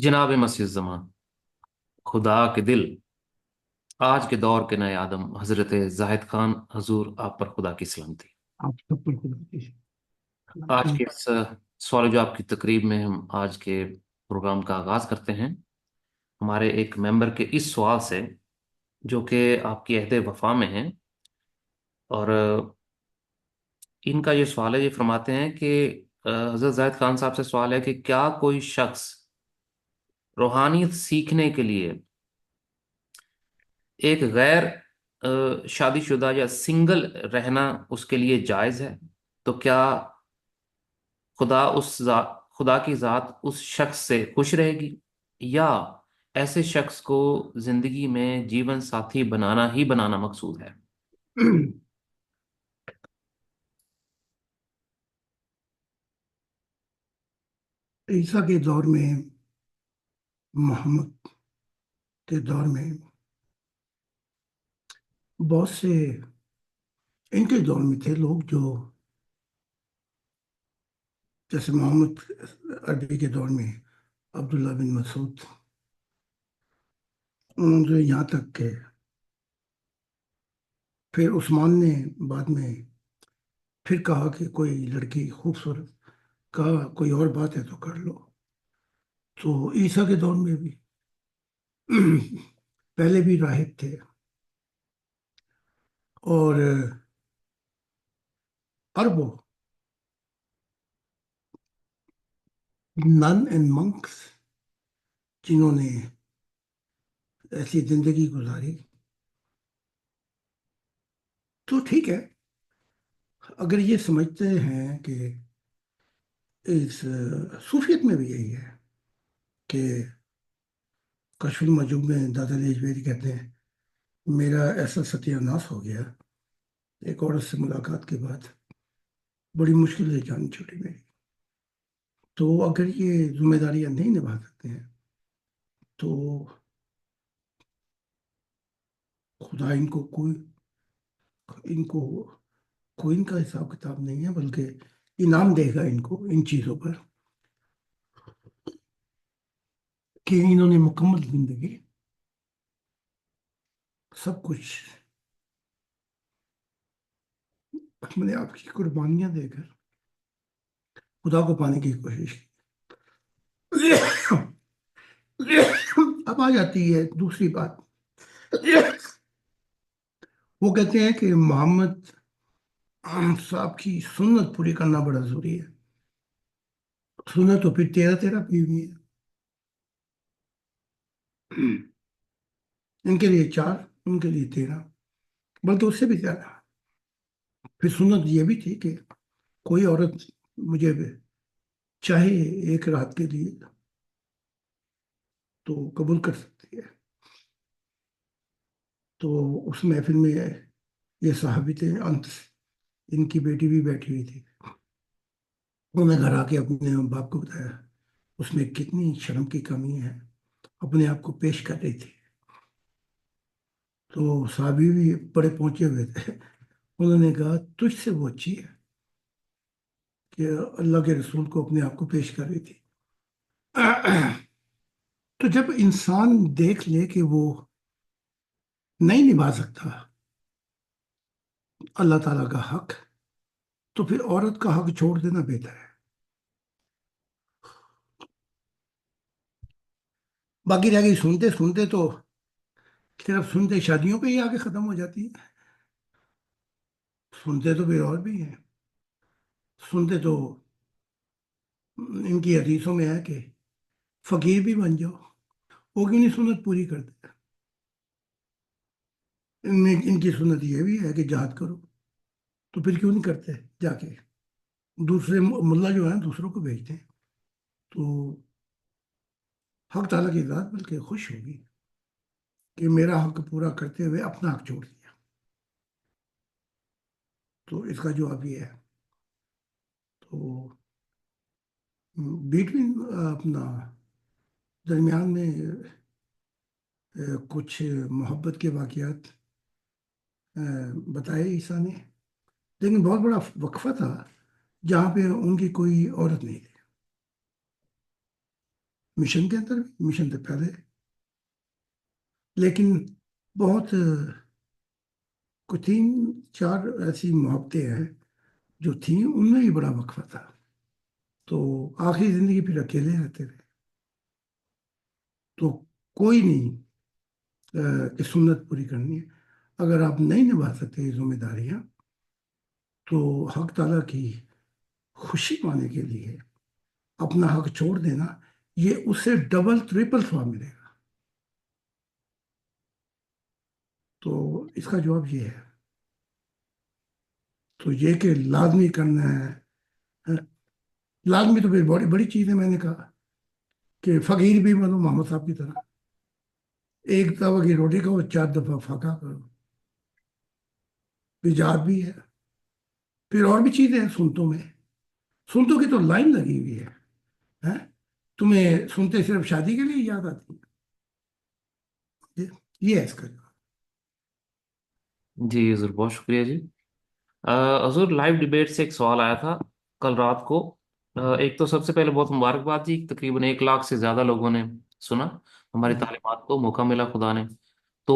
جناب مسیح الزمان، خدا کے دل، آج کے دور کے نئے آدم حضرت زاہد خان حضور، آپ پر خدا کی سلامتی۔ آپ سب پر خدا کی آج سلامتی۔ کے اس سوال و جواب کی تقریب میں ہم آج کے پروگرام کا آغاز کرتے ہیں ہمارے ایک ممبر کے اس سوال سے، جو کہ آپ کی عہد وفا میں ہیں، اور ان کا یہ سوال ہے، یہ فرماتے ہیں کہ حضرت زاہد خان صاحب سے سوال ہے کہ کیا کوئی شخص روحانیت سیکھنے کے لیے ایک غیر شادی شدہ یا سنگل رہنا اس کے لیے جائز ہے؟ تو کیا خدا کی ذات اس شخص سے خوش رہے گی، یا ایسے شخص کو زندگی میں جیون ساتھی بنانا ہی بنانا مقصود ہے؟ عیسیٰ کے دور میں، محمد کے دور میں، بہت سے ان کے دور میں تھے لوگ جو، جیسے محمد عربی کے دور میں عبداللہ بن مسعود، انہوں نے یہاں تک کہ پھر عثمان نے بعد میں پھر کہا کہ کوئی لڑکی خوبصورت، کہا کوئی اور بات ہے تو کر لو۔ تو عیسیٰ کے دور میں بھی پہلے بھی راہب تھے، اور اربوں نن اینڈ منکس جنہوں نے ایسی زندگی گزاری۔ تو ٹھیک ہے، اگر یہ سمجھتے ہیں کہ اس صوفیت میں بھی یہی ہے کہ کشف المجوب میں دادا لیجویری کہتے ہیں میرا ایسا ستیہ ناس ہو گیا ایک عورت سے ملاقات کے بعد، بڑی مشکل سے جان چھوٹی میری۔ تو اگر یہ ذمہ داریاں نہیں نبھا سکتے ہیں تو خدا ان کو کوئی ان کا حساب کتاب نہیں ہے، بلکہ انعام دے گا ان کو ان چیزوں پر کہ انہوں نے مکمل زندگی سب کچھ اپنے آپ کی قربانیاں دے کر خدا کو پانے کی کوشش کی۔ اب آ جاتی ہے دوسری بات، وہ کہتے ہیں کہ محمد صاحب کی سنت پوری کرنا بڑا ضروری ہے۔ سنت تو پھر تیرہ تیرہ بھی ہوئی ہے، ان کے لیے چار، ان کے لیے تیرہ، بلکہ اس سے بھی زیادہ۔ پھر سنت یہ بھی تھی کہ کوئی عورت مجھے چاہے ایک رات کے لیے تو قبول کر سکتی ہے۔ تو اس محفل میں یہ صحابی تھے، انس، ان کی بیٹی بھی بیٹھی ہوئی تھی، انہوں نے گھر آ کے اپنے باپ کو بتایا، اس میں کتنی شرم کی کمی ہے، اپنے آپ کو پیش کر رہی تھی۔ تو صحابی بھی بڑے پہنچے ہوئے تھے، انہوں نے کہا تجھ سے وہ اچھی ہے کہ اللہ کے رسول کو اپنے آپ کو پیش کر رہی تھی۔ تو جب انسان دیکھ لے کہ وہ نہیں نبھا سکتا اللہ تعالیٰ کا حق، تو پھر عورت کا حق چھوڑ دینا بہتر ہے۔ باقی رہ گئی سنتے سنتے، تو صرف سنتے شادیوں پہ ہی آگے ختم ہو جاتی ہے۔ سنتے تو پھر اور بھی ہیں، سنتے تو ان کی حدیثوں میں ہے کہ فقیر بھی بن جاؤ، وہ کیوں نہیں سنت پوری کرتے؟ ان کی سنت یہ بھی ہے کہ جہاد کرو، تو پھر کیوں نہیں کرتے؟ جا کے دوسرے ملا جو ہیں دوسروں کو بھیجتے ہیں، تو حق تعالیٰ کی ذات بلکہ خوش ہوگی کہ میرا حق پورا کرتے ہوئے اپنا حق چھوڑ دیا۔ تو اس کا جواب یہ ہے۔ تو بیچ میں اپنا درمیان میں کچھ محبت کے واقعات بتائے عیسیٰ نے، لیکن بہت بڑا وقفہ تھا جہاں پہ ان کی کوئی عورت نہیں تھی۔ مشن کے اندر بھی، مشن سے پہلے، لیکن بہت کچھ تین چار ایسی محبتیں ہیں جو تھیں، ان میں بھی بڑا وقفہ تھا، تو آخری زندگی پھر اکیلے رہتے رہے. تو کوئی نہیں کہ سنت پوری کرنی ہے. اگر آپ نہیں نبھا سکتے یہ ذمہ داریاں، تو حق تعالیٰ کی خوشی پانے کے لیے اپنا حق چھوڑ دینا، یہ اس سے ڈبل ٹرپل ثواب ملے گا. تو اس کا جواب یہ ہے. تو یہ کہ لازمی کرنا ہے، لازمی تو پھر بڑی بڑی چیز ہے. میں نے کہا کہ فقیر بھی بنو محمد صاحب کی طرح، ایک دفعہ کی روٹی کھاؤ، 4 دفعہ فقہ کرو. ایجاد بھی ہے. پھر اور بھی چیزیں ہیں سنتوں میں. سنتوں کی تو لائن لگی ہوئی ہے. ہیں؟ تمہیں سنتے صرف شادی کے لیے یاد آتی ہے؟ یہ ہے اس کا جواب. جی حضور، بہت شکریہ جی. حضور، لائیو ڈیبیٹ سے ایک سوال آیا تھا کل رات کو. ایک تو سب سے پہلے بہت مبارکباد جی، تقریباً 1 لاکھ سے زیادہ لوگوں نے سنا ہماری تعلیمات کو، موقع ملا خدا نے. تو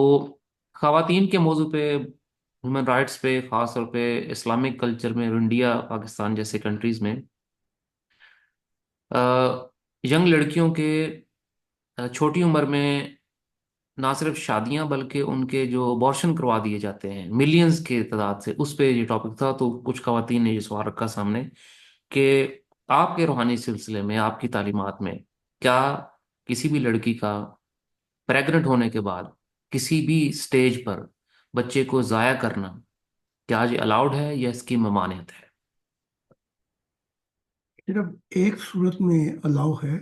خواتین کے موضوع پہ، ہیومن رائٹس پہ، خاص طور پہ اسلامک کلچر میں، انڈیا پاکستان جیسے کنٹریز میں ینگ لڑکیوں کے چھوٹی عمر میں نہ صرف شادیاں بلکہ ان کے جو ابارشن کروا دیے جاتے ہیں ملینز کے تعداد سے، اس پہ یہ ٹاپک تھا. تو کچھ خواتین نے یہ سوال رکھا سامنے کہ آپ کے روحانی سلسلے میں، آپ کی تعلیمات میں، کیا کسی بھی لڑکی کا پریگننٹ ہونے کے بعد کسی بھی سٹیج پر بچے کو ضائع کرنا، کیا یہ الاؤڈ ہے یا اس کی ممانعت ہے؟ صرف ایک صورت میں الاؤ ہے،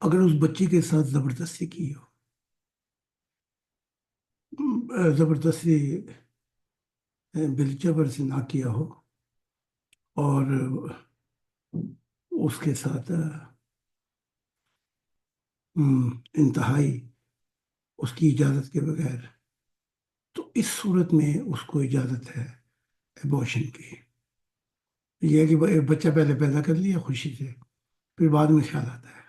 اگر اس بچی کے ساتھ زبردستی کی ہو. زبردستی بالجبر سے نہ کیا ہو، اور اس کے ساتھ انتہائی اس کی اجازت کے بغیر، تو اس صورت میں اس کو اجازت ہے ایبورشن کی. یہ ہے کہ بچہ پہلے پیدا کر لیا خوشی سے، پھر بعد میں خیال آتا ہے.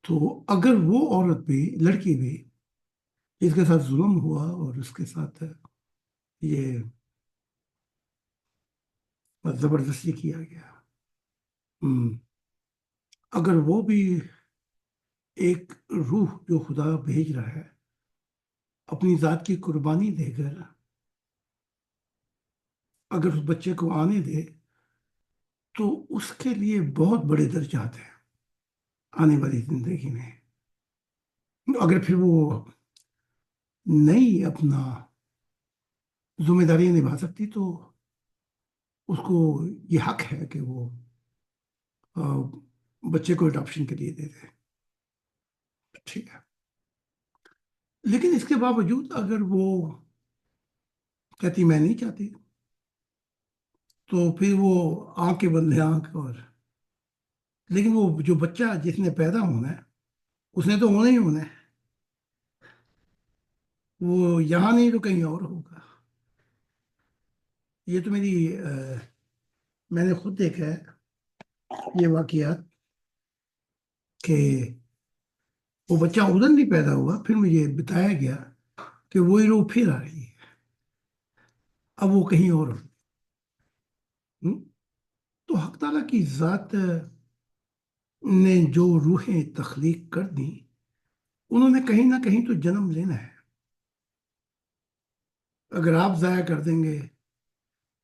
تو اگر وہ عورت بھی، لڑکی بھی، اس کے ساتھ ظلم ہوا اور اس کے ساتھ یہ زبردستی کیا گیا، ہم، اگر وہ بھی ایک روح جو خدا بھیج رہا ہے اپنی ذات کی قربانی دے کر اگر اس بچے کو آنے دے، تو اس کے لیے بہت بڑے درجات ہیں آنے والی زندگی میں. اگر پھر وہ نہیں اپنا ذمہ داریاں نبھا سکتی، تو اس کو یہ حق ہے کہ وہ آ، بچے کو اڈاپشن کے لیے دے دے. ٹھیک ہے. لیکن اس کے باوجود اگر وہ کہتی میں نہیں چاہتی، تو پھر وہ آنکھ کے بدلے آنکھ. اور لیکن وہ جو بچہ جس نے پیدا ہونا ہے، اس نے تو ہونا ہی ہونا ہے. وہ یہاں نہیں تو کہیں اور ہوگا. یہ تو میں نے خود دیکھا ہے یہ واقعات، کہ وہ بچہ ادھر نہیں پیدا ہوا، پھر مجھے بتایا گیا کہ وہی روح پھر آ رہی ہے، اب وہ کہیں اور ہو. ہم؟ تو حق تعالیٰ کی ذات نے جو روحیں تخلیق کر دی، انہوں نے کہیں نہ کہیں تو جنم لینا ہے. اگر آپ ضائع کر دیں گے،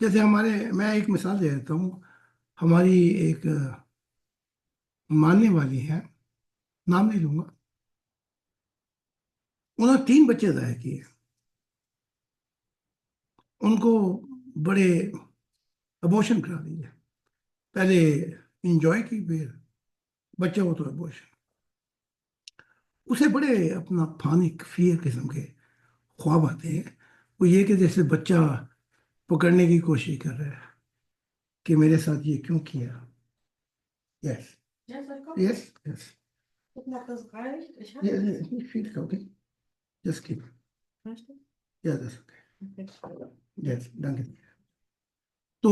جیسے میں ایک مثال دے دیتا ہوں. ہماری ایک ماننے والی ہے، نام نہیں لوں گا، انہوں نے 3 بچے ضائع کیے. ان کو بڑے ابوشن کرا دیے. پہلے انجوائے کی، پھر بچہ ہو تو ابوشن. اسے بڑے اپنا پانک فیئر قسم کے خواب آتے ہیں. وہ یہ کہ جیسے بچہ پکڑنے کی کوشش کر رہا ہے کہ میرے ساتھ یہ کیوں کیا. Yes yes yes. Fail okay. Just keep. Yes yes done. تو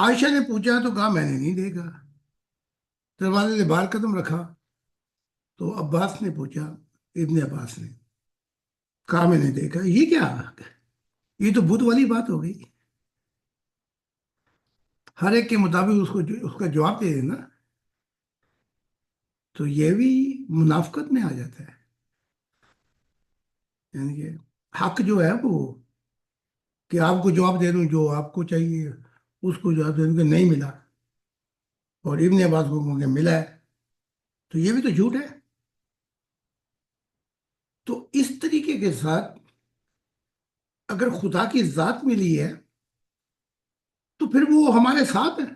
عائشہ نے پوچھا تو کہا میں نے نہیں دیکھا۔ دروازے سے باہر قدم رکھا تو عباس نے پوچھا، ابن عباس نے کہا میں نے دیکھا۔ یہ کیا؟ یہ تو بت والی بات ہو گئی، ہر ایک کے مطابق اس کا جواب دے دینا، تو یہ بھی منافقت میں آ جاتا ہے۔ یعنی کہ حق جو ہے وہ، کہ آپ کو جواب دے دوں جو آپ کو چاہیے، اس کو جواب دے دوں کہ نہیں ملا، اور ابن عباس کو کہوں کہ ملا ہے، تو یہ بھی تو جھوٹ ہے۔ تو اس طریقے کے ساتھ اگر خدا کی ذات ملی ہے تو پھر وہ ہمارے ساتھ ہے۔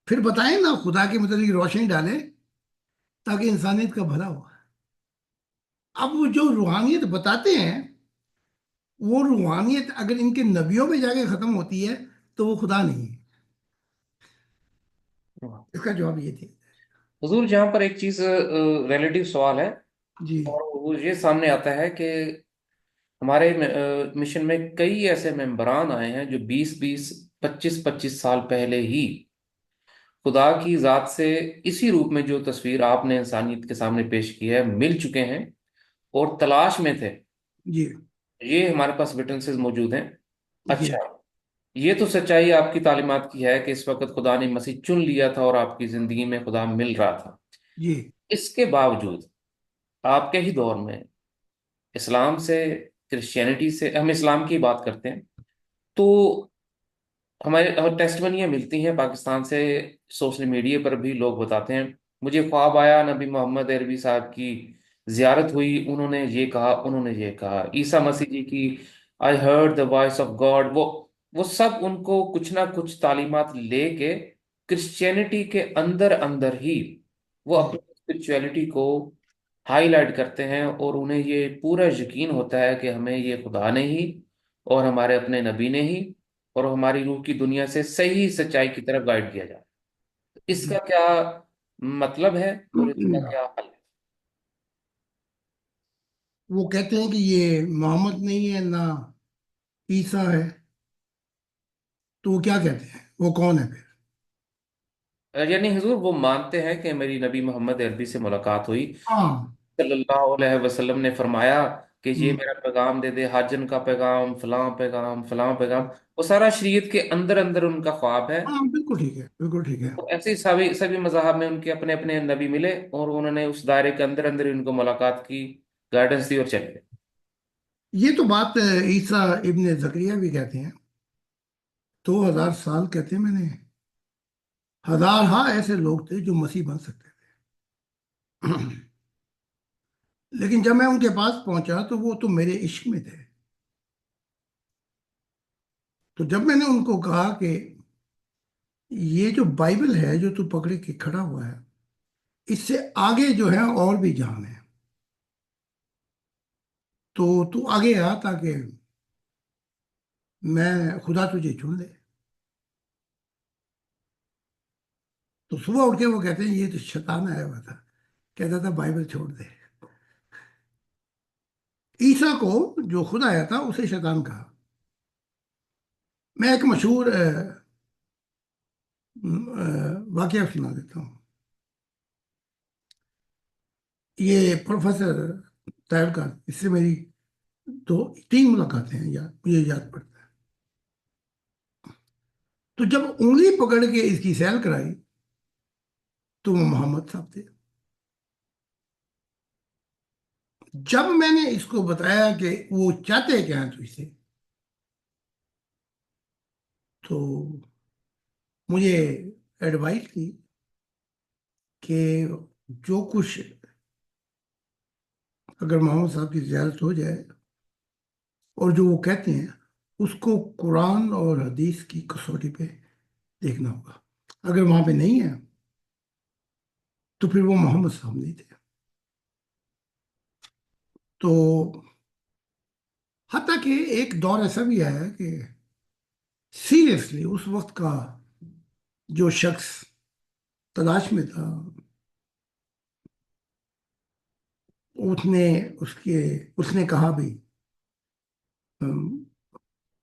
پھر بتائیں نا، خدا کے متعلق روشنی ڈالیں تاکہ انسانیت کا بھلا ہو۔ اب وہ جو روحانیت بتاتے ہیں، وہ روحانیت اگر ان کے نبیوں میں جا کے ختم ہوتی ہے تو وہ خدا نہیں ہے۔ اس کا جواب یہ تھی۔ حضور جہاں پر ایک چیز ریلیٹو سوال ہے، جی اور وہ یہ سامنے آتا ہے کہ ہمارے مشن میں کئی ایسے ممبران آئے ہیں جو 20 20 25 25 سال پہلے ہی خدا کی ذات سے اسی روپ میں جو تصویر آپ نے انسانیت کے سامنے پیش کی ہے مل چکے ہیں اور تلاش میں تھے۔ جی یہ ہمارے پاس وٹنسز موجود ہیں۔ جی اچھا، یہ تو سچائی آپ کی تعلیمات کی ہے کہ اس وقت خدا نے مسیح چن لیا تھا اور آپ کی زندگی میں خدا مل رہا تھا۔ جی اس کے باوجود آپ کے ہی دور میں اسلام سے، کرسچینٹی سے، ہم اسلام کی بات کرتے ہیں تو ہمارے ٹیسٹ منیاں ملتی ہیں پاکستان سے، سوشل میڈیا پر بھی لوگ بتاتے ہیں مجھے خواب آیا نبی محمد عربی صاحب کی زیارت ہوئی، انہوں نے یہ کہا، انہوں نے یہ کہا، عیسیٰ مسیح جی کی I heard the voice of God, وہ سب ان کو کچھ نہ کچھ تعلیمات لے کے کرسچینٹی کے اندر اندر ہی وہ اپنی اسپرچویلٹی کو ہائی لائٹ کرتے ہیں، اور انہیں یہ پورا یقین ہوتا ہے کہ ہمیں یہ خدا نے ہی اور ہمارے اپنے نبی نے ہی اور ہماری روح کی دنیا سے صحیح سچائی کی طرف گائیڈ کیا جائے۔ اس جی کا کیا مطلب ہے اور اس کا کیا حل ہے؟ وہ کہتے ہیں کہ یہ محمد نہیں ہے نہ عیسیٰ ہے، تو وہ کیا کہتے ہیں، وہ کون ہے پھر؟ یعنی حضور وہ مانتے ہیں کہ میری نبی محمد عربی سے ملاقات ہوئی، ہاں صلی اللہ علیہ وسلم نے فرمایا کہ یہ ہم، میرا پیغام دے دے، حاجن کا پیغام، فلاں پیغام، فلاں پیغام، وہ سارا شریعت کے اندر اندر ان کا خواب ہے۔ ہاں بالکل ٹھیک ہے، بالکل ٹھیک ہے۔ تو ایسے ہی سبھی سبھی مذاہب میں ان کے اپنے اپنے نبی ملے اور انہوں نے اس دائرے کے اندر اندر ان کو ملاقات کی، گائیڈنس دی اور چل گئے۔ یہ تو بات عیسیٰ ابن زکریا بھی کہتے ہیں، 2000 سال کہتے ہیں میں نے، ہزار ہاں ایسے لوگ تھے جو مسیح بن سکتے تھے، لیکن جب میں ان کے پاس پہنچا تو وہ تو میرے عشق میں تھے۔ تو جب میں نے ان کو کہا کہ یہ جو بائبل ہے جو تو پکڑے کے کھڑا ہوا ہے، اس سے آگے جو ہے اور بھی جہان ہے، تو آگے آ تاکہ میں خدا تجھے چن لے۔ تو صبح اٹھ کے وہ کہتے ہیں یہ تو شیطان آیا ہوا تھا، کہتا تھا بائبل چھوڑ دے۔ عیسیٰ کو جو خود آیا تھا اسے شیطان کہا۔ میں ایک مشہور واقعہ سنا دیتا ہوں۔ یہ پروفیسر طاہر کا، اس سے میری تو 3 ملاقاتیں ہیں، مجھے یاد پڑتا ہے۔ تو جب انگلی پکڑ کے اس کی سیل کرائی تو وہ محمد صاحب تھے۔ جب میں نے اس کو بتایا کہ وہ چاہتے کیا ہیں تجھ سے، تو مجھے ایڈوائس کی کہ جو کچھ اگر محمد صاحب کی زیارت ہو جائے اور جو وہ کہتے ہیں اس کو قرآن اور حدیث کی کسوٹی پہ دیکھنا ہوگا، اگر وہاں پہ نہیں ہے تو پھر وہ محمد صاحب نہیں تھے۔ تو حتیٰ کہ ایک دور ایسا بھی آیا کہ سیریسلی اس وقت کا جو شخص تلاش میں تھا، اس نے اس نے کہا بھی،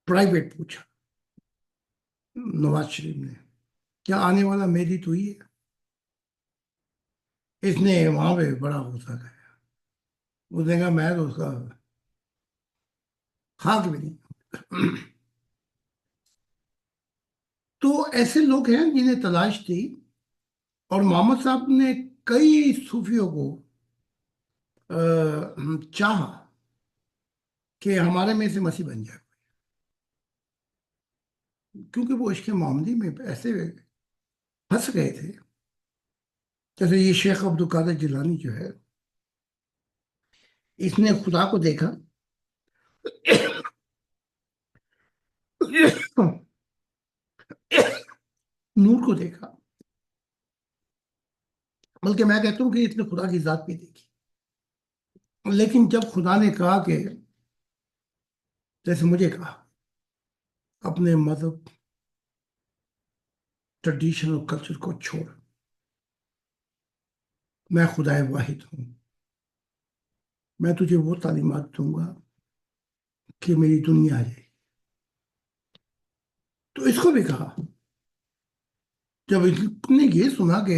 پرائیویٹ پوچھا نواز شریف نے، کیا آنے والا مہدی تو ہی ہے؟ اس نے وہاں پہ بڑا غصہ کھایا، اس نے کہا میں تو اس کا خاک بھی نہیں۔ تو ایسے لوگ ہیں جنہیں تلاش تھی، اور محمد صاحب نے کئی صوفیوں کو چاہا کہ ہمارے میں سے مسیح بن جائے، کیونکہ وہ عشق محمدی میں ایسے پھنس گئے تھے۔ جیسے یہ شیخ عبد القادر جیلانی جو ہے، اس نے خدا کو دیکھا، نور کو دیکھا، بلکہ میں کہتا ہوں کہ اس نے خدا کی ذات بھی دیکھی۔ لیکن جب خدا نے کہا کہ، جیسے مجھے کہا، اپنے مذہب، ٹریڈیشن اور کلچر کو چھوڑ، میں خدائے واحد ہوں، میں تجھے وہ تعلیمات دوں گا کہ میری دنیا آ جائے۔ تو اس کو بھی کہا، جب اس نے یہ سنا کہ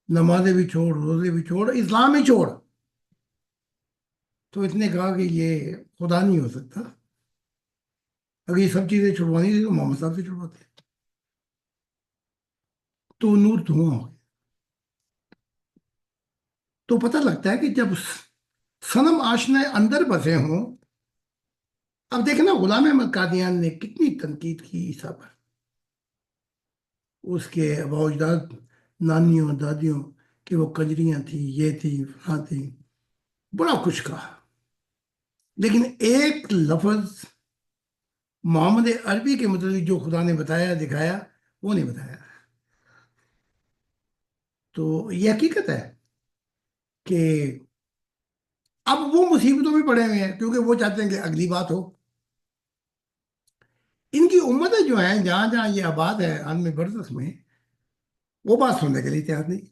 نمازیں بھی چھوڑ، روزے بھی چھوڑ، اسلام بھی چھوڑ، تو اس نے کہا کہ یہ خدا نہیں ہو سکتا، اگر یہ سب چیزیں چھڑوانی تھی تو محمد صاحب سے چھڑواتے۔ تو نور دھواں ہو گیا۔ تو پتہ لگتا ہے کہ جب صنم آشنا اندر بسے ہوں، اب دیکھنا غلام احمد قادیان نے کتنی تنقید کی عیسیٰ پر، اس کے آباء و اجداد، نانیوں دادیوں، کہ وہ کنجریاں تھیں، یہ تھی فلاں تھی، بڑا کچھ کہا، لیکن ایک لفظ محمد عربی کے متعلق جو خدا نے بتایا دکھایا، وہ نہیں بتایا۔ تو یہ حقیقت ہے کہ اب وہ مصیبتوں میں پڑے ہوئے ہیں، کیونکہ وہ چاہتے ہیں کہ اگلی بات ہو۔ ان کی امتیں جو ہیں جہاں جہاں یہ آباد ہے عالم برزخ میں، وہ بات سننے کے لیے تیار نہیں۔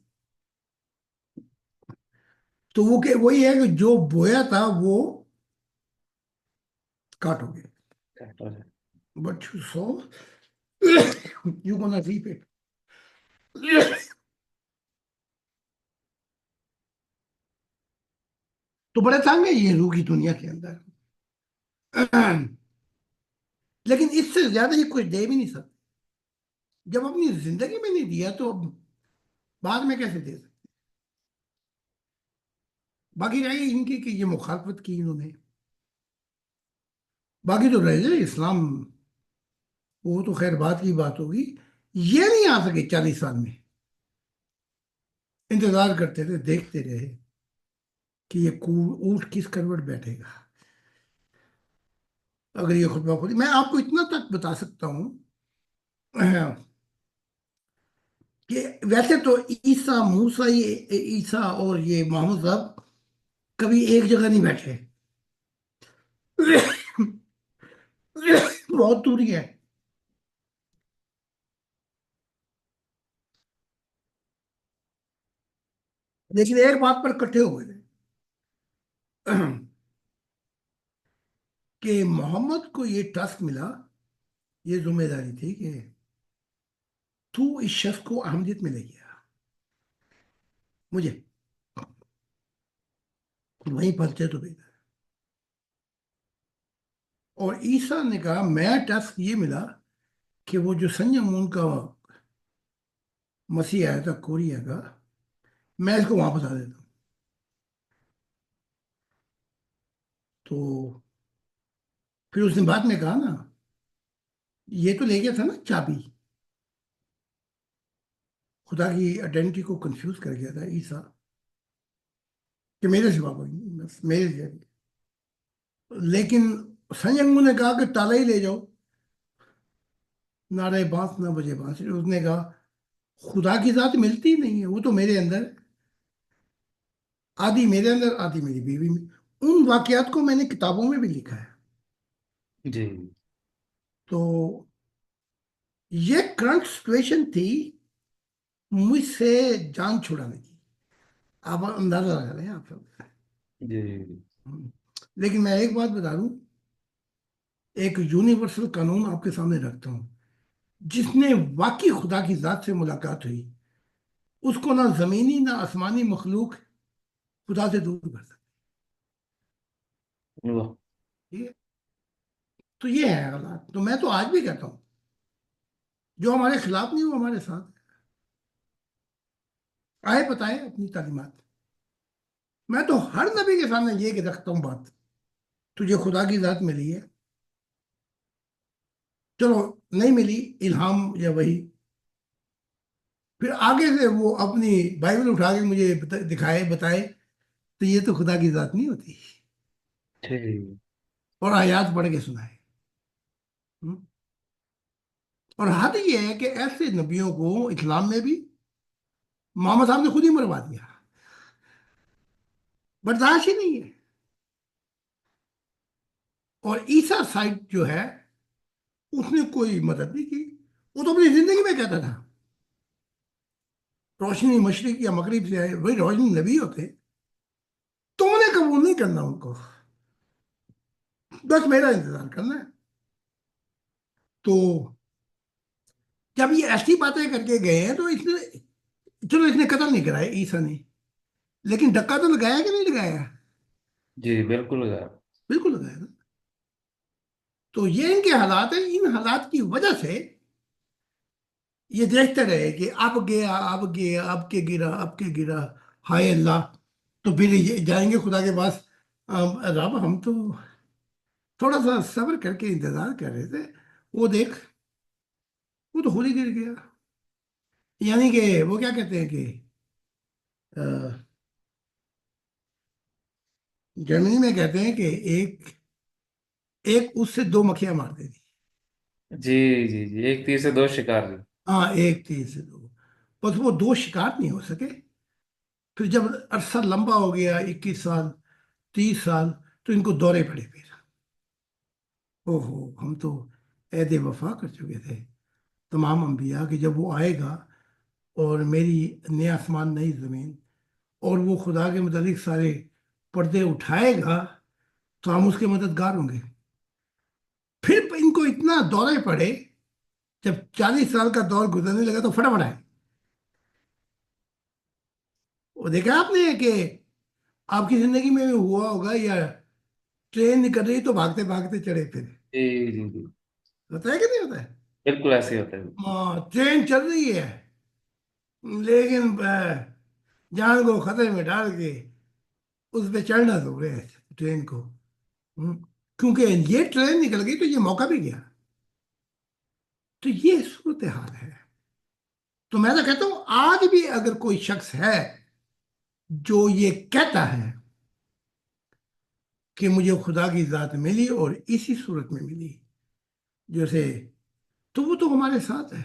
تو وہ کہ وہی ہے کہ جو بویا تھا وہ کاٹ ہو گیا، but so you gonna wrap it. تو بڑے تنگ ہے یہ روح کی دنیا کے اندر، لیکن اس سے زیادہ ہی کچھ دے بھی نہیں سکتے۔ جب اپنی زندگی میں نہیں دیا تو بعد میں کیسے دے سکتے؟ باقی رہی ان کی کہ یہ مخالفت کی انہوں نے، باقی تو رہ جائے اسلام، وہ تو خیر بات کی بات ہوگی۔ یہ نہیں آ سکے 40 سال میں، انتظار کرتے تھے، دیکھتے رہے کہ یہ اونٹ کس کروٹ بیٹھے گا اگر یہ خطبہ خودی۔ میں آپ کو اتنا تک بتا سکتا ہوں کہ ویسے تو عیسیٰ موسیٰ، عیسیٰ اور یہ محمد صاحب کبھی ایک جگہ نہیں بیٹھے، بہت دوری ہے، لیکن ایک بات پر اکٹھے ہوئے تھے کہ محمد کو یہ ٹاسک ملا، یہ ذمہ داری تھی کہ تو اس شخص کو احمدیت میں لے گیا، مجھے وہیں پہنچے تو بہتر۔ اور عیسیٰ نے کہا میں ٹاسک یہ ملا کہ وہ جو سنجم مون کا مسیح آیا تھا کوریا کا، میں اس کو وہاں بتا دیتا ہوں۔ تو پھر اس نے بعد میں کہا نا، یہ تو لے گیا تھا نا چابی، خدا کی آئیڈینٹی کو کنفیوز کر گیا تھا عیسیٰ، کہ میرے سوا کوئی نہیں، بس میرے سے۔ لیکن سنجنگمو نے کہا کہ تالا ہی لے جاؤ، نعرہ بانس نہ بجے بانسری۔ اس نے کہا خدا کی ذات ملتی ہی نہیں ہے، وہ تو میرے اندر ہے، آدھی میرے اندر آدھی میری بیوی میں۔ ان واقعات کو میں نے کتابوں میں بھی لکھا ہے۔ جی تو یہ کرنٹ سچویشن تھی مجھ سے جان چھڑانے کی، آپ اندازہ لگا رہے ہیں آپ سب۔ جی لیکن میں ایک بات بتا دوں، ایک یونیورسل قانون آپ کے سامنے رکھتا ہوں، جس نے واقعی خدا کی ذات سے ملاقات ہوئی، اس کو نہ زمینی نہ آسمانی مخلوق خدا سے دور کر واہ۔ سکتی ہے۔ تو یہ ہے حالات، تو میں تو آج بھی کہتا ہوں جو ہمارے خلاف نہیں وہ ہمارے ساتھ ہے۔ آئے بتائیں اپنی تعلیمات۔ میں تو ہر نبی کے سامنے یہ کہ رکھتا ہوں بات، تجھے خدا کی ذات ملی ہے، چلو نہیں ملی الہام یا وہی، پھر آگے سے وہ اپنی بائبل اٹھا کے مجھے دکھائے بتائے، تو یہ تو خدا کی ذات نہیں ہوتی، ٹھیک۔ اور آیات پڑھ کے سنائے۔ ہم؟ اور حد یہ ہے کہ ایسے نبیوں کو اسلام میں بھی محمد صاحب نے خود ہی مروا دیا، برداشت ہی نہیں ہے۔ اور عیسیٰ سائٹ جو ہے اس نے کوئی مدد نہیں کی، وہ تو اپنی زندگی میں کہتا تھا روشنی مشرق یا مغرب سے آئے، وہی روشنی نبی ہوتے، تم نے قبول نہیں کرنا ان کو، بس میرا انتظار کرنا ہے۔ تو جب یہ ایسی باتیں کر کے گئے ہیں تو اس نے، چلو اس نے قتل نہیں کرایا عیسیٰ نے، لیکن ڈکا تو لگایا کہ نہیں لگایا؟ جی بالکل غیر۔ بالکل لگایا نا۔ تو یہ ان کے حالات ہیں، ان حالات کی وجہ سے یہ دیکھتے رہے کہ اب گیا اب گیا اب کے گرا اب کے گرا، ہائے اللہ۔ تو پھر یہ جائیں گے خدا کے پاس، رب ہم تو تھوڑا سا صبر کر کے انتظار کر رہے تھے، وہ دیکھ وہ تو خود ہی گر گیا۔ یعنی کہ وہ کیا کہتے ہیں کہ آ، جرمنی میں کہتے ہیں کہ ایک ایک اس سے دو مکھیاں مار دے دی۔ جی جی جی، ایک تیر سے دو شکار جی۔ ہاں ایک تیر سے دو، بس وہ دو شکار نہیں ہو سکے۔ پھر جب عرصہ لمبا ہو گیا، 21 سال 30 سال، تو ان کو دورے پڑے پھر، او ہو ہم تو عہد وفا کر چکے تھے تمام انبیاء کہ جب وہ آئے گا اور میری نیا آسمان نئی زمین، اور وہ خدا کے متعلق سارے پردے اٹھائے گا تو ہم اس کے مددگار ہوں گے۔ پھر ان کو اتنا دورے پڑے، جب 40 سال کا دور گزرنے لگا تو فٹافٹ آئے۔ وہ دیکھا آپ نے کہ آپ کی زندگی میں بھی ہوا ہوگا، یا ٹرین نکل رہی تو بھاگتے بھاگتے چڑھے پھر، جی جی جی، ہوتا ہے کہ نہیں ہوتا ہے؟ بالکل ایسے ہی ہوتا ہے۔ ہاں ٹرین چل رہی ہے لیکن جان کو خطرے میں ڈال کے اس پہ چڑھنا ضروری ہے ٹرین کو۔ ہم، کیونکہ یہ ٹرین نکل گئی تو یہ موقع بھی گیا۔ تو یہ صورتحال ہے۔ تو میں تو کہتا ہوں آج بھی اگر کوئی شخص ہے جو یہ کہتا ہے کہ مجھے خدا کی ذات ملی اور اسی صورت میں ملی جیسے، تو وہ تو ہمارے ساتھ ہے۔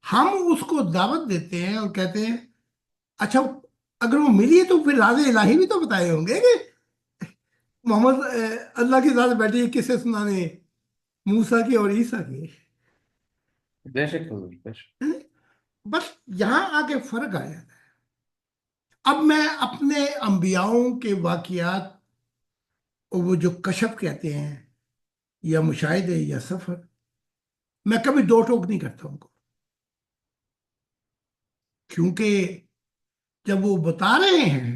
ہم اس کو دعوت دیتے ہیں اور کہتے ہیں اچھا اگر وہ ملی ہے تو پھر راز الہی بھی تو بتائے ہوں گے کہ محمد اللہ کی ذات بیٹھی ہے، کسے سنانے، موسیٰ کی اور عیسیٰ کی۔ بے شک حضور، بے شک۔ بس یہاں آ کے فرق آیا ہے۔ اب میں اپنے انبیاؤں کے واقعات، اور وہ جو کشف کہتے ہیں یا مشاہدے یا سفر، میں کبھی دو ٹوک نہیں کرتا ان کو، کیونکہ جب وہ بتا رہے ہیں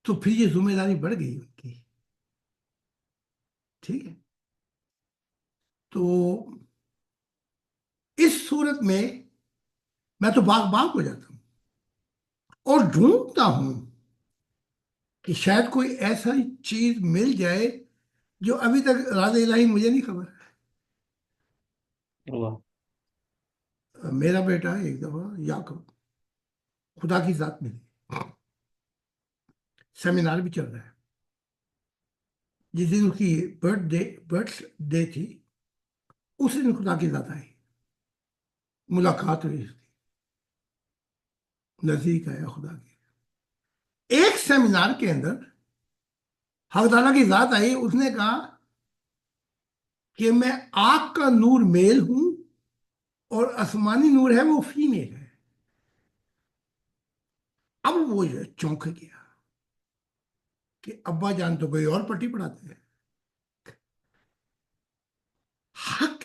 تو پھر یہ ذمہ داری بڑھ گئی ان کی، ٹھیک ہے؟ تو اس صورت میں میں تو باغ باغ ہو جاتا ہوں اور ڈھونڈتا ہوں کہ شاید کوئی ایسا چیز مل جائے جو ابھی تک راز الہی مجھے نہیں خبر۔ اللہ۔ میرا بیٹا ایک دفعہ یعقوب، خدا کی ذات ملی، سیمینار بھی چل رہا ہے، جس دن اس کی برتھ ڈے تھی اس دن خدا کی ذات آئی، ملاقات ہوئی، اس کی نزدیک آیا خدا کی۔ ایک سیمینار کے اندر حق تعالیٰ کی ذات آئی، اس نے کہا کہ میں آگ کا نور میل ہوں اور آسمانی نور ہے وہ فیمیل ہے۔ اب وہ جو ہے چونک گیا کہ ابا جان تو کوئی اور پٹی پڑھاتے ہیں۔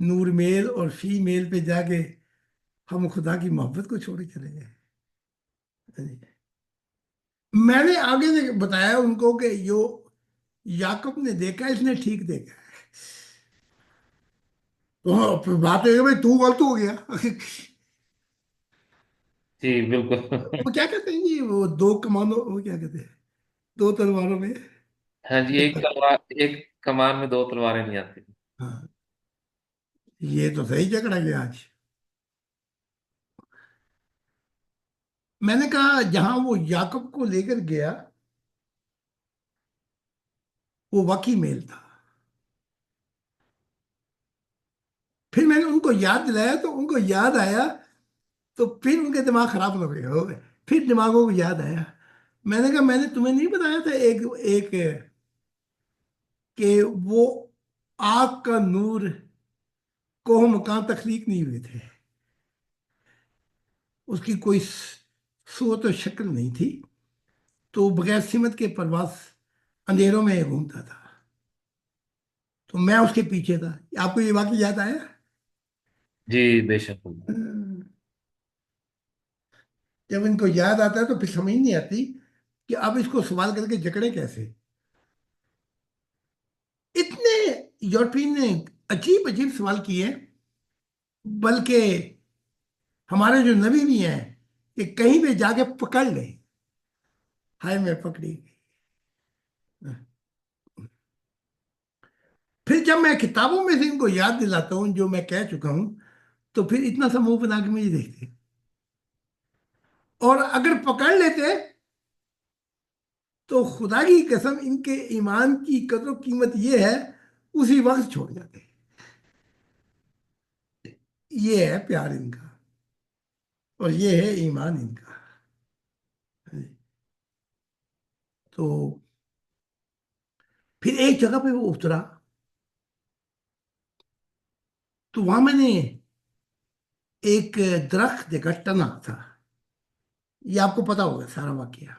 نور میل اور فی میل پہ جا کے ہم خدا کی محبت کو چھوڑ کے چلے گئے. میں نے آگے سے بتایا ان کو کہ جو یعقوب نے دیکھا اس نے ٹھیک دیکھا. تو ہاں، پھر بات ہے کہ بھائی تو غلط ہو گیا. جی بالکل. وہ کیا کہتے ہیں جی، وہ دو کمانوں، وہ کیا کہتے ہیں، دو تلواروں میں. ہاں جی، ایک کمان میں دو تلواریں نہیں آتی. ہاں، یہ تو صحیح جھگڑا گیا آج. میں نے کہا جہاں وہ یعقوب کو لے کر گیا وہ واقعی میل تھا. پھر میں نے ان کو یاد دلایا تو ان کو یاد آیا، تو پھر ان کے دماغ خراب ہو گئے. پھر دماغوں کو یاد آیا. میں نے کہا میں نے تمہیں نہیں بتایا تھا ایک ایک کہ وہ آگ کا نور کوہ مکان تخلیق نہیں ہوئے تھے. اس کی کوئی صورت و شکل نہیں تھی، تو بغیر سمت کے پرواز اندھیروں میں گھومتا تھا. تو میں اس کے پیچھے تھا. آپ کو یہ واقعہ یاد آیا؟ جی بے شک. جب ان کو یاد آتا ہے تو پھر سمجھ نہیں آتی کہ اب اس کو سوال کر کے جکڑے کیسے. اتنے یورپین نے عجیب عجیب سوال کیے، بلکہ ہمارے جو نبی بھی ہیں کہ کہیں پہ جا کے پکڑ لیں. ہائے میں پکڑی گئی. پھر جب میں کتابوں میں سے ان کو یاد دلاتا ہوں جو میں کہہ چکا ہوں، تو پھر اتنا سا منہ بنا کے مجھے دیکھتے. اور اگر پکڑ لیتے تو خدا کی قسم ان کے ایمان کی قدر و قیمت یہ ہے، اسی وقت چھوڑ جاتے. یہ ہے پیار ان کا، اور یہ ہے ایمان ان کا. تو پھر ایک جگہ پہ وہ اترا، تو وہاں میں نے ایک درخت دیکھا ٹنا تھا. یہ آپ کو پتا ہوگا سارا واقعہ.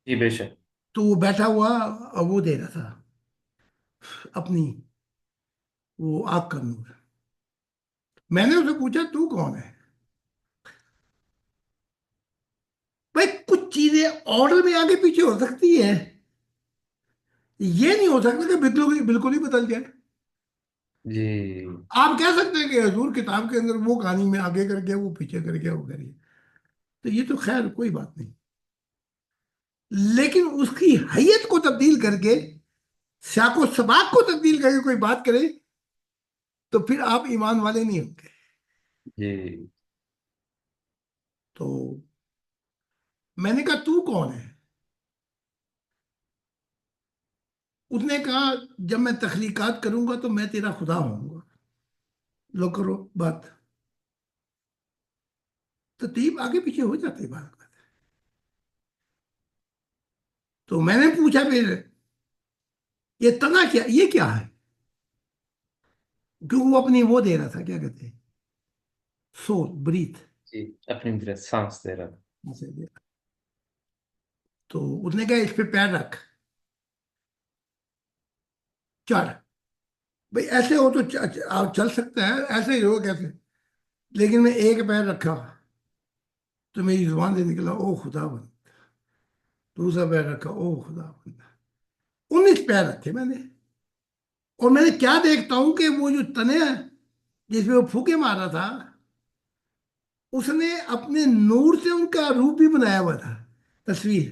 جی بے شک. تو وہ بیٹھا ہوا اور وہ دے رہا تھا اپنی وہ آگ کا نور. میں نے اسے پوچھا تو کون ہے؟ بھائی کچھ چیزیں آرڈر میں آگے پیچھے ہو سکتی ہیں، یہ نہیں ہو سکتا کہ بالکل بالکل ہی بدل جائے. جی آپ کہہ سکتے ہیں کہ حضور کتاب کے اندر وہ کہانی میں آگے کر گیا وہ پیچھے کر گیا وہ کر گیا، تو یہ تو خیر کوئی بات نہیں. لیکن اس کی حیت کو تبدیل کر کے، سیاق و سباق کو تبدیل کر کے کوئی بات کرے تو پھر آپ ایمان والے نہیں ہوں گے. جی. تو میں نے کہا تو کون ہے؟ اس نے کہا جب میں تخلیقات کروں گا تو میں تیرا خدا ہوں گا. لو کرو بات. ترتیب آگے پیچھے ہو جاتی بات. تو میں نے پوچھا پھر یہ تنا کیا، یہ کیا ہے؟ کیوں وہ اپنی وہ دے رہا تھا، کیا کہتے ہیں، سول بریتھ. جی اپنی طرح سانس دے رہا تھا. تو اس نے کہا اس پہ پیر رکھ، چل. بھئی ایسے ہو تو آپ چل سکتے ہیں، ایسے ہی ہو کیسے؟ لیکن میں ایک پیر رکھا تو میری زبان سے نکلا او خدا بند. دوسرا پیر رکھا او خدا بند. 19 پیر رکھے میں نے. اور میں نے کیا دیکھتا ہوں کہ وہ جو تنے ہیں جس میں وہ پھوکے مارا تھا، اس نے اپنے نور سے ان کا روپ بھی بنایا ہوا تھا، تصویر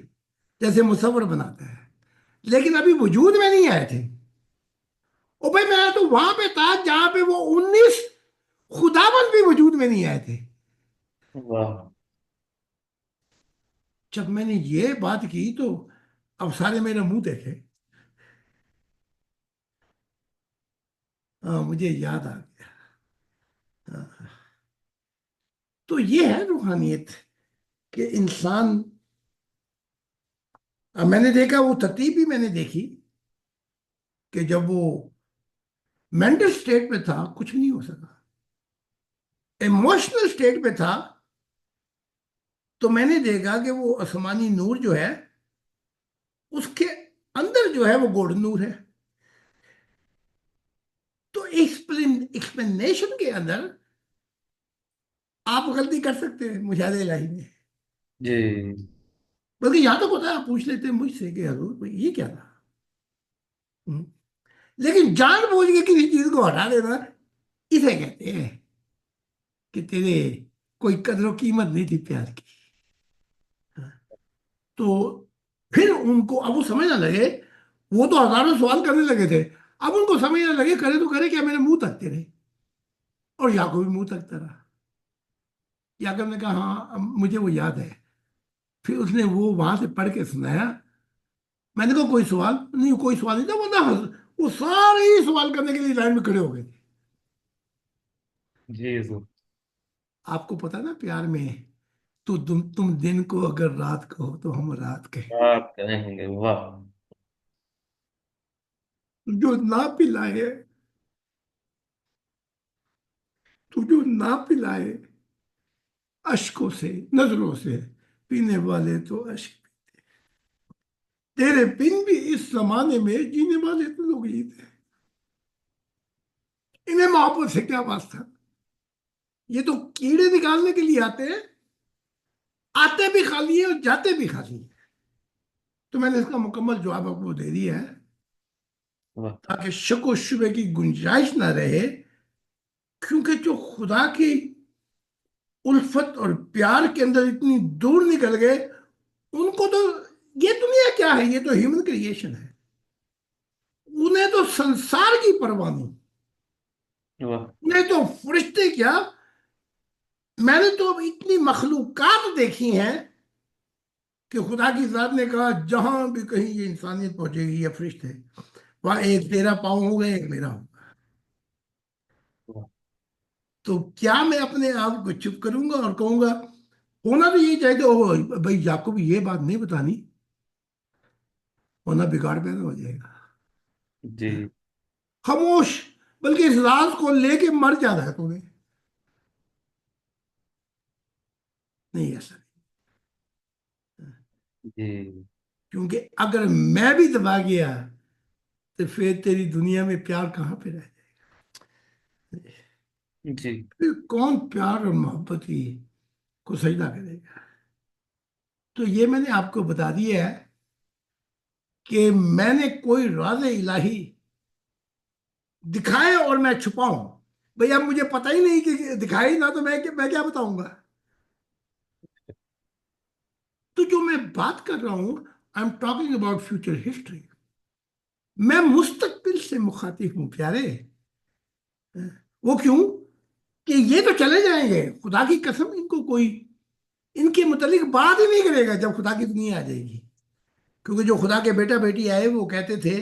جیسے مصور بناتا ہے، لیکن ابھی وجود میں نہیں آئے تھے. اور بھائی میں تو وہاں پہ تھا جہاں پہ وہ 19 خداوند بھی وجود میں نہیں آئے تھے. واہ. جب میں نے یہ بات کی تو اب سارے میرا منہ دیکھے. ہاں مجھے یاد آ گیا. ہاں. تو یہ ہے روحانیت کہ انسان. اب میں نے دیکھا وہ ترتیب بھی میں نے دیکھی کہ جب وہ مینٹل سٹیٹ پہ تھا کچھ نہیں ہو سکا. ایموشنل سٹیٹ پہ تھا تو میں نے دیکھا کہ وہ آسمانی نور جو ہے اس کے اندر جو ہے وہ گولڈن نور ہے. تو ایکسپلینیشن کے اندر آپ غلطی کر سکتے ہیں مشاہدہ الہی میں. جی بلکہ یہاں تک ہوتا ہے آپ پوچھ لیتے ہیں مجھ سے کہ حضور بھائی یہ کیا تھا. ہم۔ لیکن جان بوجھ کے کسی چیز کو ہٹا دینا، اسے کہتے ہیں کہ تیرے کوئی قدر و قیمت نہیں تھی پیار کی. تو پھر ان کو اب وہ سمجھنے لگے، وہ تو ہزاروں سوال کرنے لگے تھے، اب ان کو سمجھنے لگے کرے تو کرے کیا، میرے منہ تکتے رہے. اور یعقوب بھی منہ تکتا رہا. یعقوب نے کہا ہاں مجھے وہ یاد ہے. پھر اس نے وہ وہاں سے پڑھ کے سنایا. میں نے کہا کوئی سوال نہیں، کوئی سوال نہیں تھا، وہ نہ وہ سارے ہی سوال کرنے کے لیے لائن میں کھڑے ہو گئے تھے. جی حضور. آپ کو پتا نا پیار میں تو تم دن کو اگر رات کہو تو ہم رات کہیں. آپ کہیں گے واہ. جو نہ پلائے، تو جو نہ پلائے اشکوں سے نظروں سے، پینے والے تو اشک. تیرے بن بھی اس زمانے میں جینے والے تو لوگ ہی تھے. انہیں محبت سے کیا واسطہ. یہ تو کیڑے نکالنے کے لیے آتے ہیں، آتے بھی خالی ہیں اور جاتے بھی خالی ہیں. تو میں نے اس کا مکمل جواب آپ کو دے دیا ہے واہ. تاکہ شک و شبے کی گنجائش نہ رہے. کیونکہ جو خدا کی الفت اور پیار کے اندر اتنی دور نکل گئے، ان کو تو یہ دنیا کیا ہے، یہ تو ہیومن کریشن ہے. انہیں تو سنسار کی پرواہ نہیں. واہ. انہیں تو فرشتے کیا، میں نے تو اب اتنی مخلوقات دیکھی ہیں کہ خدا کی ذات نے کہا جہاں بھی کہیں یہ انسانیت پہنچے گی یا فرشتے، وہاں ایک تیرا پاؤں ہوگا ایک میرا ہوگا. واہ. تو کیا میں اپنے آپ کو چپ کروں گا اور کہوں گا ہونا تو یہ چاہیے او بھائی یعقوب یہ بات نہیں بتانی، ورنہ بگاڑ پیدا ہو جائے گا. جی خاموش، بلکہ اس راز کو لے کے مر جانا ہے تمہیں. نہیں ایسا نہیں. جی کیونکہ اگر میں بھی دبا گیا تو پھر تیری دنیا میں پیار کہاں پہ رہ جائے. جی. پھر کون پیار اور محبت کی کو سجدہ کرے گا. تو یہ میں نے آپ کو بتا دیا ہے کہ میں نے کوئی راز الہی دکھائے اور میں چھپاؤں. بھئی اب مجھے پتہ ہی نہیں کہ دکھائے ہی نہ تو میں کیا بتاؤں گا. تو جو میں بات کر رہا ہوں I am talking about future history. میں مستقبل سے مخاطب ہوں پیارے. وہ کیوں کہ یہ تو چلے جائیں گے، خدا کی قسم ان کو کوئی ان کے متعلق بات ہی نہیں کرے گا جب خدا کی دنیا آ جائے گی. کیونکہ جو خدا کے بیٹا بیٹی آئے وہ کہتے تھے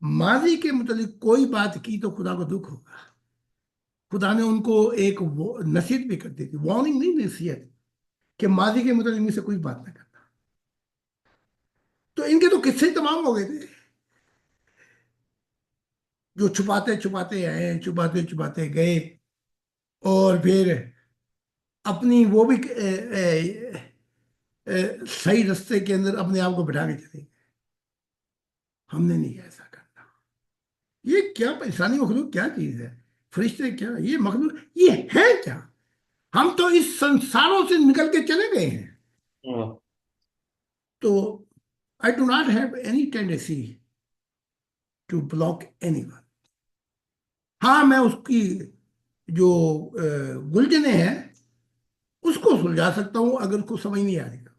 ماضی کے متعلق کوئی بات کی تو خدا کو دکھ ہوگا. خدا نے ان کو ایک نصیحت بھی کر دی تھی، وارننگ نہیں نصیحت، کہ ماضی کے متعلق ان سے کوئی بات نہ کرنا. تو ان کے تو قصے تمام ہو گئے تھے جو چھپاتے چھپاتے آئے، چھپاتے چھپاتے گئے، اور پھر اپنی وہ بھی صحیح رستے کے اندر اپنے آپ کو بٹھا کے چلے گئے. ہم نے نہیں ایسا کرنا. یہ کیا انسانی مخلوق کیا چیز ہے، فرشتے کیا، یہ مخلوق یہ ہے کیا. ہم تو اس سنساروں سے نکل کے چلے گئے ہیں. واہ. تو I do not have any tendency to block any one. ہاں میں اس کی جو گلجنے ہیں اس کو سلجھا سکتا ہوں اگر اس کو سمجھ نہیں آئے گا.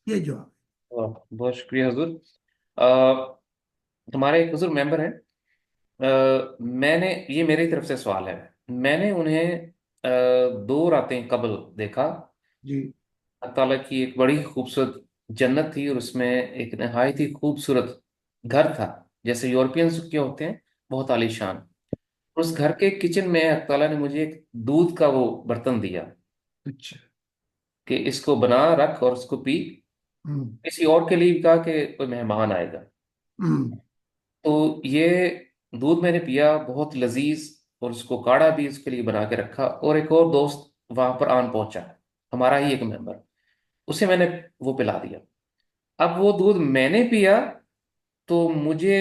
یہ جواب. واہ. بہت شکریہ حضور. ہمارے ایک حضور ممبر ہیں. میں نے یہ میری طرف سے سوال ہے. میں نے انہیں 2 راتیں قبل دیکھا. جی اللہ تعالیٰ کی ایک بڑی خوبصورت جنت تھی اور اس میں ایک نہایت ہی خوبصورت گھر تھا جیسے یورپینز کے ہوتے ہیں، بہت عالی شان. اس گھر کے کچن میں اللہ تعالیٰ نے مجھے ایک دودھ کا وہ برتن دیا اچھا. کہ اس کو بنا رکھ اور اس کو پی. ہوں کسی اور کے لیے بھی کہا کہ کوئی مہمان آئے گا. ہوں تو یہ دودھ میں نے پیا، بہت لذیذ، اور اس کو کاڑھا بھی اس کے لیے بنا کے رکھا. اور ایک اور دوست وہاں پر آن پہنچا، ہمارا ہی ایک ممبر، اسے میں نے وہ پلا دیا. اب وہ دودھ میں نے پیا تو مجھے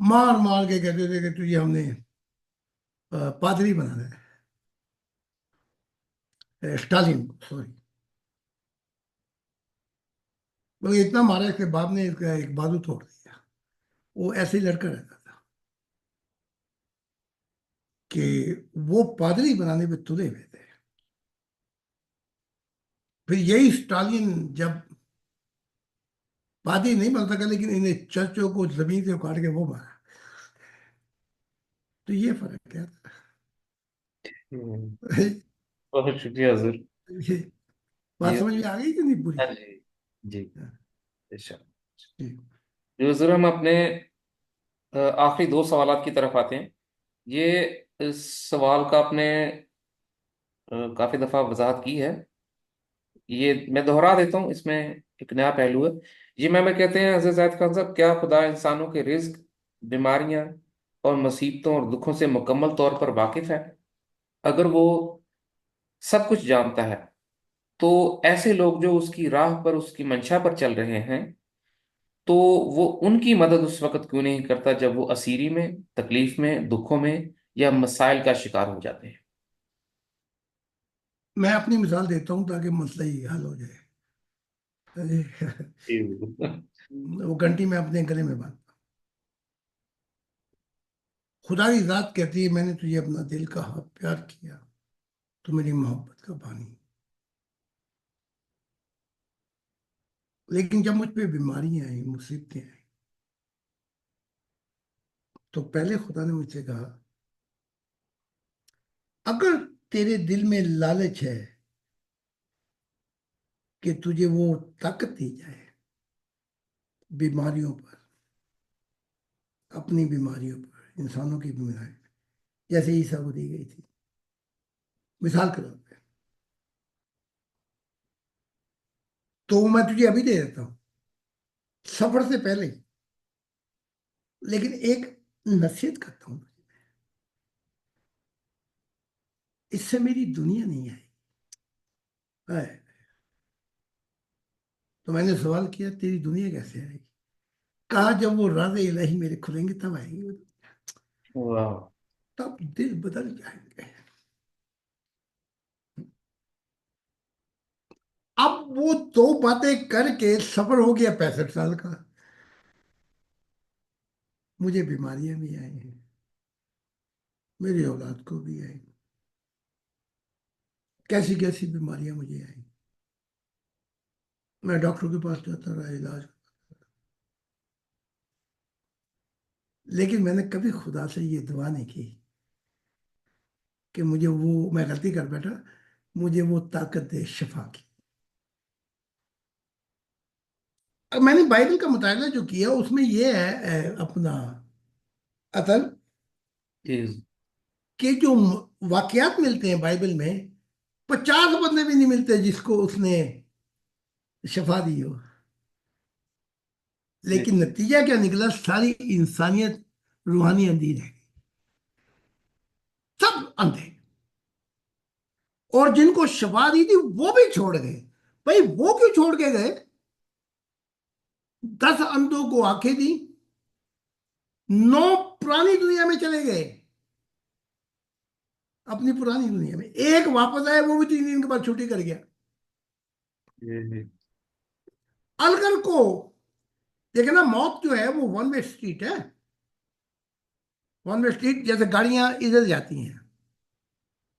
مار مار کے کہتے تھے کہ تجھے ہم نے پادری بنانا ہے، اسٹالین کو، سوری. وہ اتنا مارا اس کے باپ نے اس کا ایک بازو توڑ دیا. وہ ایسے ہی لڑکا رہتا تھا کہ وہ پادری بنانے پہ تلے ہوئے تھے. پھر یہی اسٹالین جب پادری نہیں بن سکا لیکن انہیں چرچوں کو زمین سے اکاڑ کے وہ مارا. تو یہ فرق کیا ہوں، تھا؟ بہت شکریہ حضور. یہ بات یہ سمجھ میں آ گئی کہ نہیں پوری؟ ہاں جی. جی بے شک. جی. جو حضور ہم اپنے آخری دو سوالات کی طرف آتے ہیں. یہ اس سوال کا آپ نے کافی دفعہ وضاحت کی ہے. یہ میں دہرا دیتا ہوں، اس میں ایک نیا پہلو ہے. یہ میں کہتے ہیں حضرت زاہد خان صاحب، کیا خدا انسانوں کے رزق، بیماریاں اور مصیبتوں اور دکھوں سے مکمل طور پر واقف ہے؟ اگر وہ سب کچھ جانتا ہے تو ایسے لوگ جو اس کی راہ پر، اس کی منشا پر چل رہے ہیں، تو وہ ان کی مدد اس وقت کیوں نہیں کرتا جب وہ اسیری میں، تکلیف میں، دکھوں میں یا مسائل کا شکار ہو جاتے ہیں؟ میں اپنی مثال دیتا ہوں تاکہ مسئلہ ہی حل ہو جائے. جی. وہ گھنٹی میں اپنے گلے میں باندھتا ہوں. خدا کی ذات کہتی ہے میں نے تجھے اپنا دل کا پیار کیا تو میری محبت کا پانی. لیکن جب مجھ پہ بیماریاں آئیں، مصیبتیں آئیں، تو پہلے خدا نے مجھ سے کہا اگر تیرے دل میں لالچ ہے کہ تجھے وہ طاقت دی جائے بیماریوں پر، اپنی بیماریوں پر، انسانوں کی بیماریوں پر، جیسے عیسیٰ کو دی گئی تھی مثال کے طور پہ، تو وہ میں تجھے ابھی دے دیتا ہوں سفر سے پہلے ہی. لیکن ایک نصیحت کرتا ہوں، اس سے میری دنیا نہیں آئی. تو میں نے سوال کیا تیری دنیا کیسے آئے گی؟ کہا جب وہ راز الہی میرے کھلیں گے تب آئے گی. واہ. تب دل بدل جائیں گے. اب وہ دو باتیں کر کے سفر ہو گیا 65 سال کا. مجھے بیماریاں بھی آئی ہیں، میری اولاد کو بھی آئی، کیسی کیسی بیماریاں مجھے آئیں. میں ڈاکٹر کے پاس جاتا رہا علاج. لیکن میں نے کبھی خدا سے یہ دعا نہیں کی کہ مجھے وہ، میں غلطی کر بیٹھا، مجھے وہ طاقت دے شفا کی. اب میں نے بائبل کا مطالعہ جو کیا اس میں یہ ہے اپنا اصل جی. کہ جو واقعات ملتے ہیں بائبل میں 50 بندے بھی نہیں ملتے جس کو اس نے شفا دی ہو. جی. لیکن نتیجہ کیا نکلا؟ ساری انسانیت روحانی اندھی رہ گئی، سب اندھے. اور جن کو شفا دی تھی وہ بھی چھوڑ گئے. بھائی وہ کیوں چھوڑ کے گئے؟ 10 اندھوں کو آنکھیں دی، 9 پرانی دنیا میں چلے گئے، اپنی پرانی دنیا میں. ایک واپس آئے، وہ بھی 3 دن کے بعد چھٹی کر گیا. جی. الگر کو دیکھنا، موت جو ہے وہ ون وے اسٹریٹ ہے. ون وے اسٹریٹ جیسے گاڑیاں ادھر جاتی ہیں،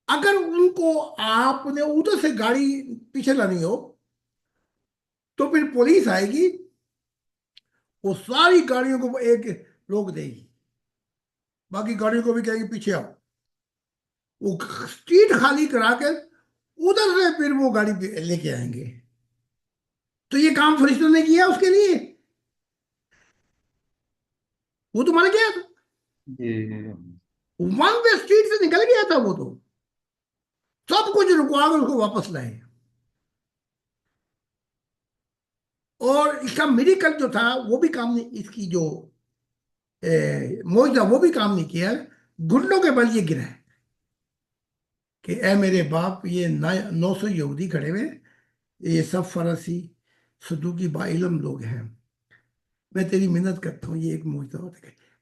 اگر ان کو آپ نے ادھر سے گاڑی پیچھے لانی ہو تو پھر پولیس آئے گی، وہ ساری گاڑیوں کو ایک روک دے گی، باقی گاڑیوں کو بھی کہیں گے پیچھے آؤ. وہ اسٹریٹ خالی کرا کے ادھر سے پھر وہ گاڑی لے کے آئیں گے. تو یہ کام فرشتوں نے کیا اس کے لیے؟ وہ تو مر گیا تھا، جی. ون وے اسٹریٹ سے نکل گیا تھا. وہ تو سب کچھ رکوا کر اس کو واپس لائے. اور اس کا میریکل جو تھا وہ بھی کام نہیں، اس کی جو معجزہ وہ بھی کام نہیں کیا. گھٹنوں کے بل یہ گرا ہے کہ اے میرے باپ، یہ 900 یہودی کھڑے ہوئے، یہ سب فرسی صدوقی با علم لوگ ہیں، میں تیری منت کرتا ہوں یہ ایک معجزہ ہوتا ہے.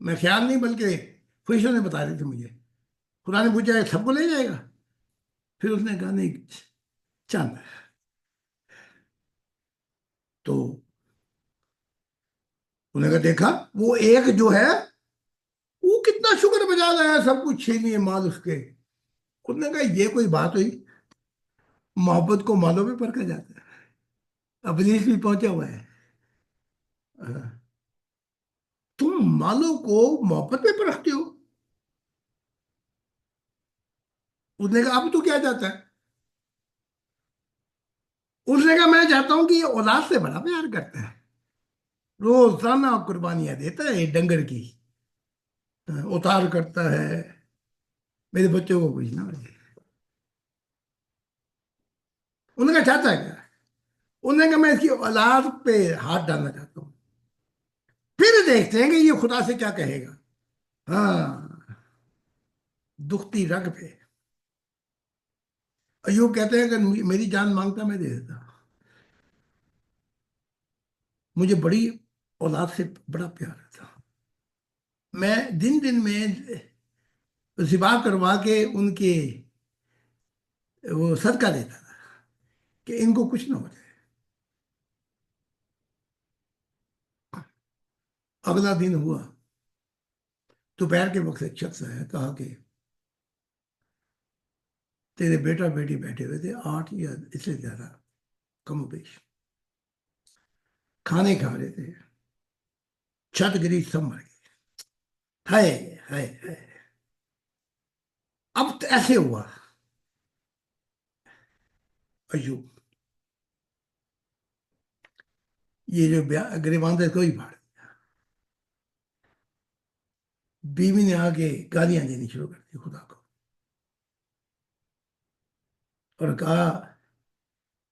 میں خیال نہیں بلکہ فرشتوں نے بتا رہے تھے مجھے. خدا نے پوچھا سب کو لے جائے گا؟ پھر اس نے کہا نہیں، چند. تو انہوں نے کہا دیکھا وہ ایک جو ہے وہ کتنا شکر بجا رہا ہے، سب کچھ چھین لیے مال اس کے. انہوں نے کہا یہ کوئی بات ہوئی؟ محبت کو مالوں پہ پرکھا جاتا ہے. ابلیس بھی پہنچا ہوا ہے. ہاں، تم مالوں کو محبت پہ پرکھتے ہو. اس نے کہا اب تو کیا چاہتا ہے؟ اس نے کہا میں چاہتا ہوں کہ یہ اولاد سے بڑا پیار کرتا ہے، روزانہ قربانیاں دیتا ہے ڈنگر کی. اتار کرتا ہے. میرے بچوں کو کچھ نہ ہو جائے. انہوں نے کہا چاہتا ہے کیا؟ انہوں نے کہا میں اس کی اولاد پہ ہاتھ ڈالنا چاہتا ہوں، پھر دیکھتے ہیں کہ یہ خدا سے کیا کہے گا. ہاں، دکھتی رگ پہ. ایوب کہتے ہیں اگر میری جان مانگتا میں دے دیتا. مجھے بڑی اولاد سے بڑا پیار تھا. میں دن دن میں ذبح کروا کے ان کے وہ صدقہ دیتا تھا کہ ان کو کچھ نہ ہو جائے. اگلا دن ہوا، دوپہر کے وقت ایک شخص آیا، کہا کہ تیرے بیٹا بیٹی بیٹھے ہوئے تھے 8 یا اس سے زیادہ، کم و بیش، کھانے کھا رہے تھے، چھت گری، سب مر گئے. ہائے ہائے ہائے. اب تو ایسے ہوا ایوب، یہ جو گریبان تھا کوئی پھاڑ. بیوی نے آگے گالیاں دینی شروع کر دی خدا کو، اور کہا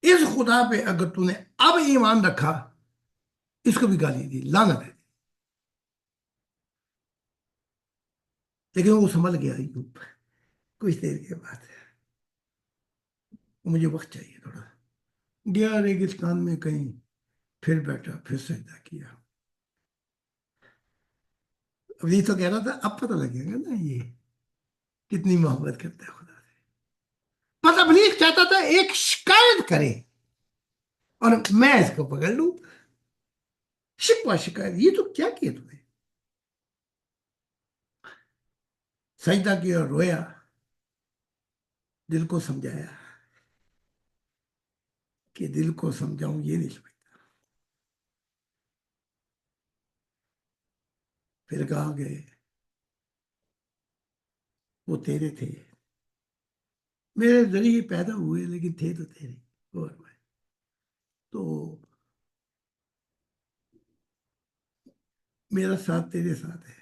اس خدا پہ اگر تو نے اب ایمان رکھا، اس کو بھی گالی دی، لعنت ہے. لیکن وہ سنبھل گیا ایوب. کچھ دیر کے بعد مجھے وقت چاہیے تھوڑا، گیا ریگستان میں کہیں، پھر بیٹھا، پھر سجدہ کیا. اب یہ تو کہہ رہا تھا اب پتہ لگے گا نا یہ کتنی محبت کرتا ہے خدا سے. بس ابلیس چاہتا تھا ایک شکایت کرے اور میں اس کو پکڑ لوں. شکوہ شکایت، یہ تو کیا کیا تم نے؟ سجدہ کیا اور رویا، دل کو سمجھایا کہ دل کو سمجھاؤں یہ نہیں سمجھتا. پھر کہا کہ وہ تیرے تھے، میرے ذریعے پیدا ہوئے لیکن تھے تو تیرے. اور میں تو میرا ساتھ تیرے ساتھ ہے،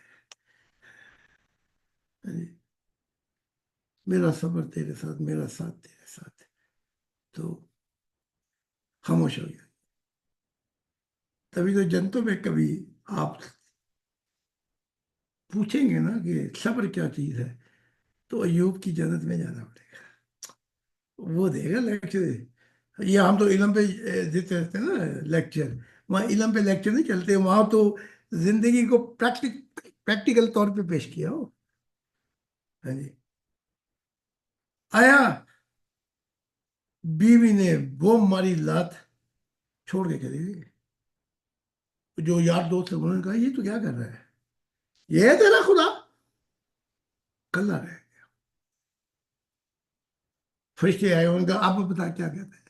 میرا صبر تیرے ساتھ، میرا ساتھ تیرے ساتھ ہے. تو خاموش ہو گیا. تبھی تو جنتوں میں کبھی آپ پوچھیں گے نا کہ صبر کیا چیز ہے، تو ایوب کی جنت میں جانا پڑے گا. وہ دے گا لیکچر. یہ ہم تو علم پہ دیتے رہتے ہیں نا لیکچر، وہاں علم پہ لیکچر نہیں چلتے، وہاں تو زندگی کو پریکٹیکل طور پہ پیش کیا ہو. ہاں جی. آیا، بیوی نے بوم ماری، لات چھوڑ کے چلی گئی. جو یار دوست تھے انہوں نے کہا یہ تو کیا کر رہا ہے، یہ ہے تیرا خدا؟ کلہ رہے. فرشتے آئے، انہوں نے کہا آپ بتا کیا کہتے ہیں.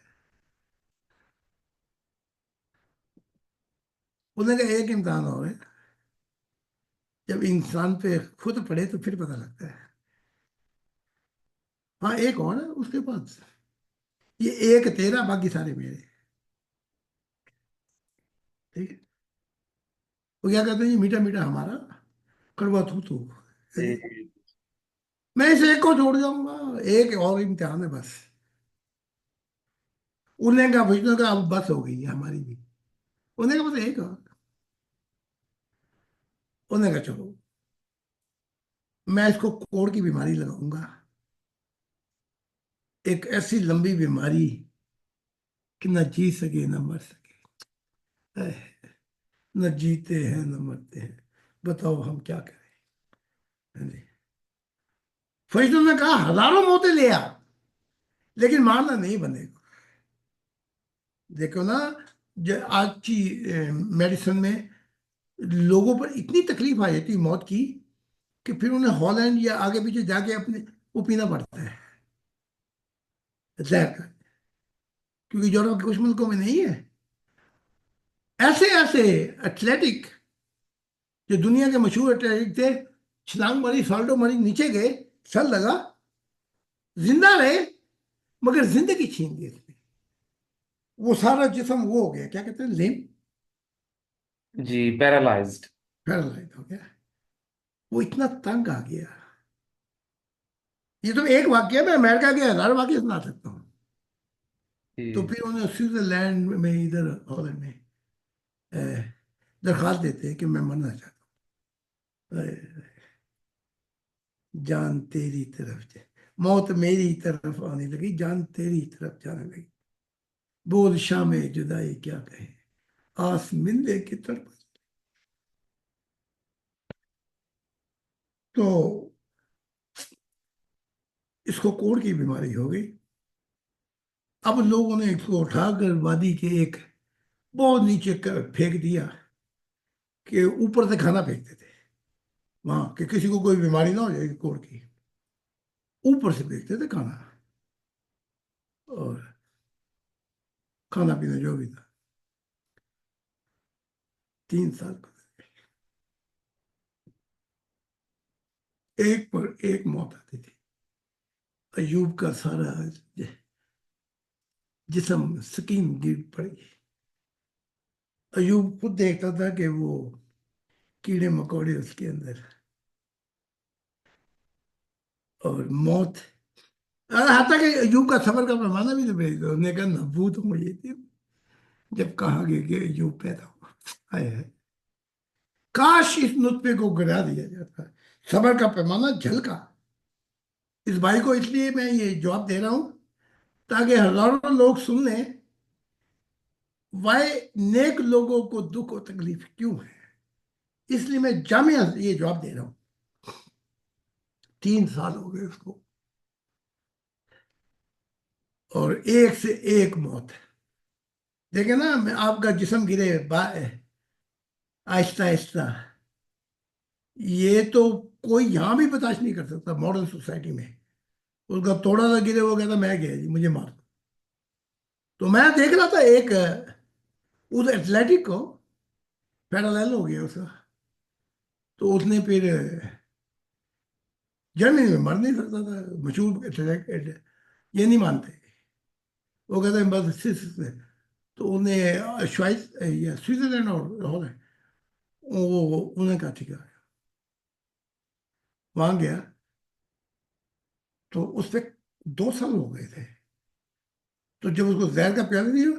انہوں نے کہا ایک امتحان اور ہے، جب انسان پہ خود پڑے تو پھر پتہ لگتا ہے. ہاں ایک اور ہے اس کے بعد، یہ ایک تیرا باقی سارے میرے. ٹھیک ہے. وہ کیا کہتے ہیں یہ میٹھا میٹھا ہمارا، کڑوا تو. میں اس ایک کو چھوڑ جاؤں گا، ایک اور امتحان ہے بس. انہیں کہا بھجنوں کا اب بس ہو گئی ہے ہماری بھی. انہیں کہا بس ایک اور. انہیں کہا چلو میں اس کو کوڑ کی بیماری لگاؤں گا، ایک ایسی لمبی بیماری کہ نہ جی سکے نہ مر سکے. اے، نہ جیتے ہیں نہ مرتے ہیں، بتاؤ ہم کیا کریں؟ ہاں جی۔ فرشتوں نے کہا ہزاروں موتیں لے آ، لیکن مارنا نہیں بنے گا۔ دیکھو نا، آج کی میڈیسن میں لوگوں پر اتنی تکلیف آ جاتی ہے موت کی، کہ پھر انہیں ہالینڈ یا آگے پیچھے جا کے اپنے وہ پینا پڑتا ہے زہر کا، کیونکہ یورپ کے کچھ ملکوں میں نہیں ہے۔ ایسے ایسے ایتھلیٹک جو دنیا کے مشہور ایتھلیٹک تھے، چھلانگ ماری، سالٹو ماری، نیچے گئے، سر لگا، زندہ رہے، مگر زندگی چھین لی اس نے۔ وہ سارا جسم وہ ہو گیا، کیا کہتے ہیں، لیم، جی، پیرالائزڈ. پیرالائز ہو گیا۔ وہ اتنا تنگ آ گیا۔ یہ تو ایک واقعہ، میں امریکہ کے ہزار واقعہ سنا سکتا ہوں۔ تو جی. پھر انہیں سوئٹزرلینڈ میں، ادھر ہالینڈ میں درخواست دیتے ہیں کہ میں مرنا چاہتا ہوں۔ جان تیری طرف جائے، موت میری طرف آنے لگی، جان تیری طرف جانے لگی، بول شام جدائی کیا کہے، آس ملنے کی طرف۔ تو اس کو کوڑ کی بیماری ہو گئی۔ اب لوگوں نے اس کو اٹھا کر وادی کے ایک بہت نیچے پھینک دیا، کہ اوپر سے کھانا پھینکتے تھے وہاں، کہ کسی کو کوئی بیماری نہ ہو جائے گی کوڑ کی، اوپر سے پھینکتے تھے کھانا، اور کھانا پینا جو بھی تھا۔ 3 سال کا، ایک پر ایک موت آتی تھی۔ ایوب کا سارا جسم سکین گر پڑی۔ ایوب خود دیکھتا تھا کہ وہ کیڑے مکوڑے اس کے اندر، اور موت، حتیٰ کہ ایوب کا صبر کا پیمانہ بھی تو بھیج دو، انہوں نے کہا نبوت مجھے تھی جب کہا گیا کہ ایوب پیدا ہوا۔ ہائے ہائے، کاش اس نطفے کو گرا دیا جاتا۔ صبر کا پیمانہ جھلکا۔ اس بھائی کو اس لیے میں یہ جواب دے رہا ہوں، تاکہ ہزاروں لوگ سن لیں، وائے نیک لوگوں کو دکھ و تکلیف کیوں ہے۔ اس لیے میں جامع یہ جواب دے رہا ہوں۔ 3 سال ہو گئے اس کو، اور ایک سے ایک موت ہے۔ دیکھیں نا، آپ کا جسم گرے آہستہ آہستہ، یہ تو کوئی یہاں بھی برداشت نہیں کر سکتا ماڈرن سوسائٹی میں۔ اس کا تھوڑا سا گرے، وہ کہتا میں گیا جی مجھے مار دو۔ تو میں دیکھ رہا تھا ایک اس ایتھلیٹک کو پیرالائل ہو گیا اس کا، تو اس نے پھر جرمنی میں مر نہیں سکتا تھا، مشہور ایتھلیٹ، یہ نہیں مانتے، وہ کہتے ہیں بس تو انہیں یا سوئٹزرلینڈ اور ہالینڈ، وہ انہیں کہا ٹھیک ہے، وہاں گیا تو اس پہ 2 سال ہو گئے تھے۔ تو جب اس کو زہر کا پیالہ دیا،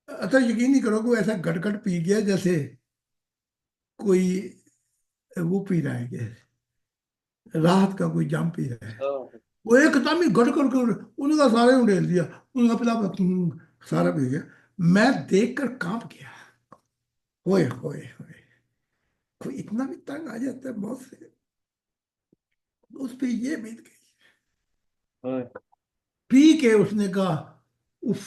اچھا یقین نہیں کرو کہ وہ ایسا گٹ گٹ پی گیا جیسے کوئی وہ پی رہا ہے، کہ راحت کا کوئی جام پی رہا ہے۔ وہ ایک دم ہی گٹ کر کر انہوں کا سارے اڈیل دیا، انہوں کا پلا سارا پی گیا۔ میں دیکھ کر کانپ گیا، ہوئے ہوئے ہوئے، کوئی اتنا بھی تنگ آ جاتا ہے بہت سے، اس پہ یہ بیت گئی۔ پی کے اس نے کہا اف،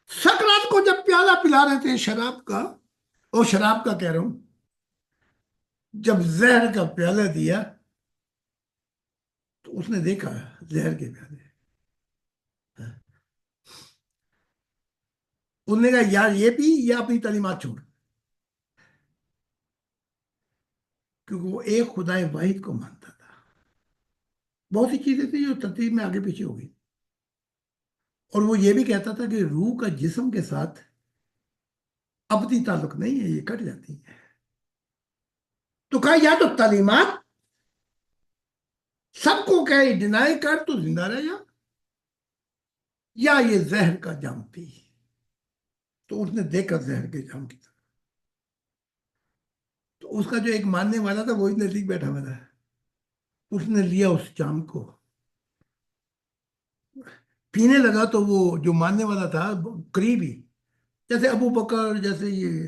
سکرات کو جب پیالہ پلا رہے تھے شراب کا، اور شراب کا کہہ رہا ہوں، جب زہر کا پیالہ دیا تو اس نے دیکھا زہر کے پیالے، انہوں نے کہا یار یہ پی یا اپنی تعلیمات چھوڑ، کیونکہ وہ ایک خدائے واحد کو مانتا تھا۔ بہت سی چیزیں تھیں جو ترتیب میں آگے پیچھے ہو گئی، اور وہ یہ بھی کہتا تھا کہ روح کا جسم کے ساتھ ابدی تعلق نہیں ہے، یہ کٹ جاتی ہے۔ تو کہا یا تو تعلیمات سب کو کہے ڈینائی کر تو زندہ رہ جا، یا یہ زہر کا جام پی۔ تو اس نے دیکھا زہر کے جام کی طرف، تو اس کا جو ایک ماننے والا تھا وہی نزدیک بیٹھا ہوا تھا، اس نے لیا اس جام کو، پینے لگا، تو وہ جو ماننے والا تھا قریب ہی، جیسے ابو بکر، جیسے یہ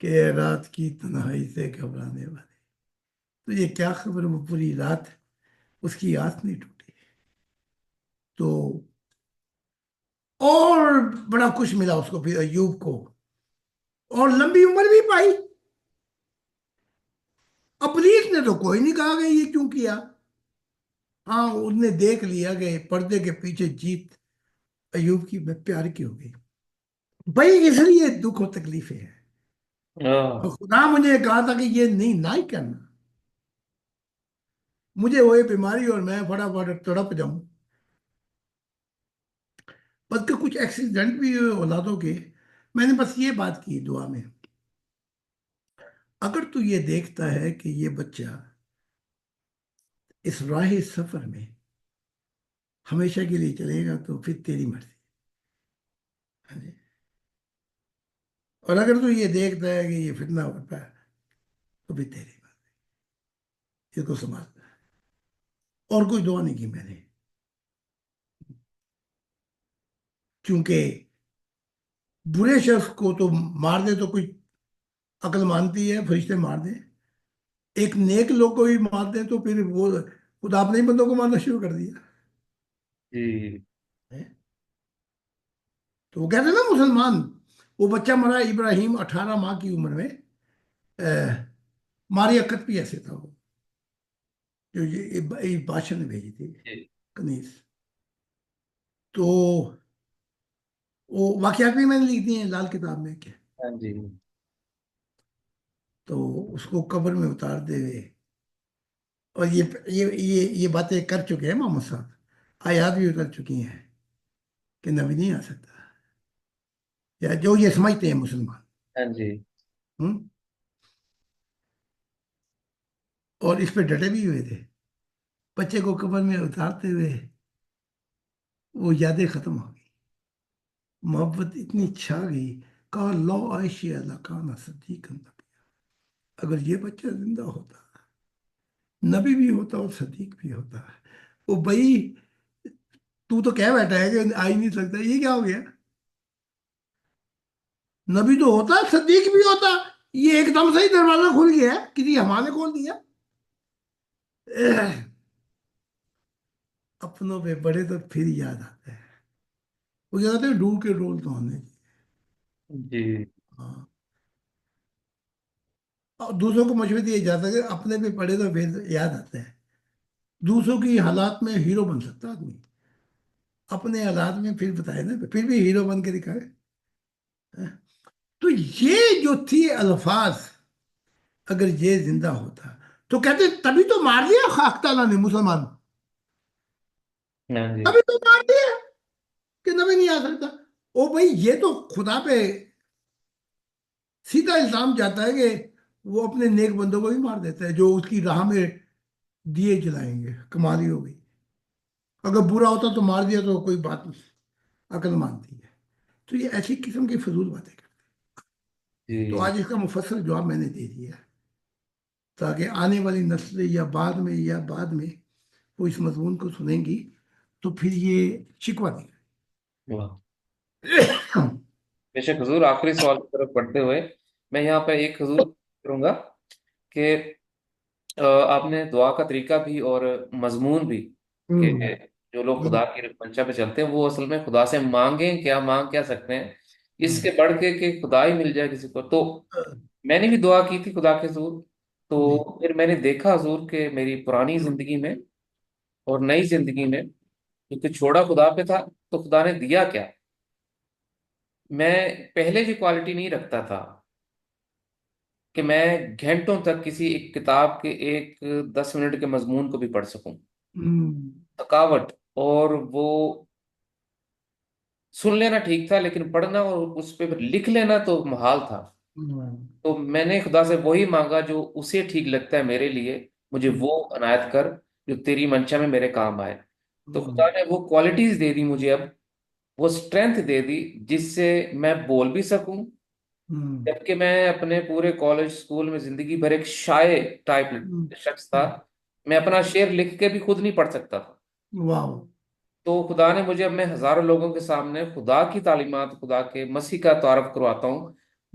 کہ رات کی تنہائی سے گھبرانے والے، تو یہ کیا خبر وہ پوری رات اس کی آس نہیں ٹوٹی، تو اور بڑا کچھ ملا اس کو پھر ایوب کو، اور لمبی عمر بھی پائی۔ ابلیس نے تو کوئی نہیں کہا کہ یہ کیوں کیا، ہاں اس نے دیکھ لیا کہ پردے کے پیچھے جیت ایوب کی میں پیار کی ہو گئی، بھائی اس لیے دکھ و تکلیفیں ہیں، اور آہ، خدا مجھے کہا تھا کہ یہ نہیں نہ ہی کرنا، مجھے ہوئے بیماری اور میں فٹافٹ تڑپ جاؤں، بلکہ کچھ ایکسیڈنٹ بھی ہوئے اولادوں کے، میں نے بس یہ بات کی دعا میں، اگر تو یہ دیکھتا ہے کہ یہ بچہ اس راہ سفر میں ہمیشہ کے لیے چلے گا تو پھر تیری مرضی، ہاں جی؟ اور اگر تو یہ دیکھتا ہے کہ یہ فتنہ ہوتا ہے تو پھر تیری مرضی، اس کو سنبھالنا ہے۔ اور کوئی دعا نہیں کی میں نے، چونکہ برے شخص کو تو مار دے تو کوئی عقل مانتی ہے، فرشتے مار دیں، ایک نیک لوگ کو بھی مار دیں تو پھر وہ خدا اپنے ہی بندوں کو مارنا شروع کر دیا جی ہے۔ تو وہ کہتے ہیں نا مسلمان، وہ بچہ مرا ابراہیم 18 ماہ کی عمر میں، ماری اکت بھی ایسے تھا وہ، جو یہ بادشاہ نے بھیجی تھی، جی کنیز، تو وہ واقعات بھی میں نے لکھ دیے ہیں لال کتاب میں کہ، ہاں جی تو اس کو قبر میں اتارتے ہوئے، اور یہ باتیں کر چکے ہیں محمد صاحب، آیات بھی اتر چکی ہیں کہ نبی نہیں آ سکتا، یا جو یہ سمجھتے ہیں مسلمان، ہاں جی ہم؟ اور اس پہ ڈٹے بھی ہوئے تھے، بچے کو قبر میں اتارتے ہوئے وہ یادیں ختم ہو گئی، محبت اتنی چھا گئی، کہا لو عائشی اللہ کانا صدیق، اگر یہ بچہ زندہ ہوتا، نبی بھی ہوتا اور صدیق بھی ہوتا، وہ بھائی تو کہہ بیٹھا ہے کہ آ ہی نہیں سکتا، یہ کیا ہو گیا، نبی تو ہوتا صدیق بھی ہوتا، یہ ایک دم سے ہی دروازہ کھل گیا ہے، کسی ہمارے کھول دیا، اپنوں پہ بڑے تو پھر یاد آتے ہیں، وہ کیا کہتے ہیں ڈو کے رول تو ہونے چاہیے۔ جی ہاں، اور دوسروں کو مشورہ دیا جاتا ہے کہ اپنے پہ پڑے تو پھر یاد آتے ہیں، دوسروں کی حالات میں ہیرو بن سکتا آدمی، اپنے حالات میں پھر بتائے نا پھر بھی ہیرو بن کے دکھائے، تو یہ جو تھی الفاظ، اگر یہ زندہ ہوتا تو کہتے تبھی تو مار دیا خاک تعالیٰ نے مسلمان، ہاں جی تبھی تو مار دیا کہ نبی نہیں آ سکتا، او بھائی یہ تو خدا پہ سیدھا الزام جاتا ہے کہ وہ اپنے نیک بندوں کو بھی مار دیتا ہے جو اس کی راہ میں دیے جلائیں گے، کمال ہی ہو گئی، اگر برا ہوتا تو مار دیا تو کوئی بات نہیں، عقل مانتی ہے، تو یہ ایسی قسم کی فضول باتیں کرتے ہیں۔ تو جی آج اس کا مفصل جواب میں نے دے دیا ہے، تاکہ آنے والی نسلیں یا بعد میں وہ اس مضمون کو سنیں گی تو پھر یہ شکوہ نہیں واہ، کرے۔ بے شک حضور، آخری سوال کی طرف بڑھتے ہوئے میں یہاں پہ ایک حضور کروں گا کہ آپ نے دعا کا طریقہ بھی اور مضمون بھی، کہ ہوں، جو لوگ ہوں، خدا کی منشا پہ چلتے ہیں وہ اصل میں خدا سے مانگیں کیا، مانگ کیا سکتے ہیں اس ہوں، کے بڑھ کے کہ خدا ہی مل جائے کسی کو، تو میں نے بھی دعا کی تھی خدا کے حضور، تو جی، پھر میں نے دیکھا حضور کہ میری پرانی زندگی میں اور نئی زندگی میں، کیونکہ چھوڑا خدا پہ تھا تو خدا نے دیا کیا، میں پہلے کی کوالٹی نہیں رکھتا تھا کہ میں گھنٹوں تک کسی ایک کتاب کے ایک 10 منٹ کے مضمون کو بھی پڑھ سکوں، ہوں، تھکاوٹ، اور وہ سن لینا ٹھیک تھا لیکن پڑھنا اور اس پہ لکھ لینا تو محال تھا، ہوں، تو میں نے خدا سے وہی مانگا جو اسے ٹھیک لگتا ہے میرے لیے، مجھے ہوں، وہ عنایت کر جو تیری منشا میں میرے کام آئے، تو ہوں، خدا نے وہ کوالٹیز دے دی مجھے اب، وہ اسٹرینتھ دے دی جس سے میں بول بھی سکوں، ہوں، جبکہ میں اپنے پورے کالج اسکول میں زندگی بھر ایک شائع ٹائپ شخص تھا، میں اپنا شعر لکھ کے بھی خود نہیں پڑھ سکتا تھا، واو، تو خدا نے مجھے، اب میں ہزاروں لوگوں کے سامنے خدا کی تعلیمات، خدا کے مسیح کا تعارف کرواتا ہوں،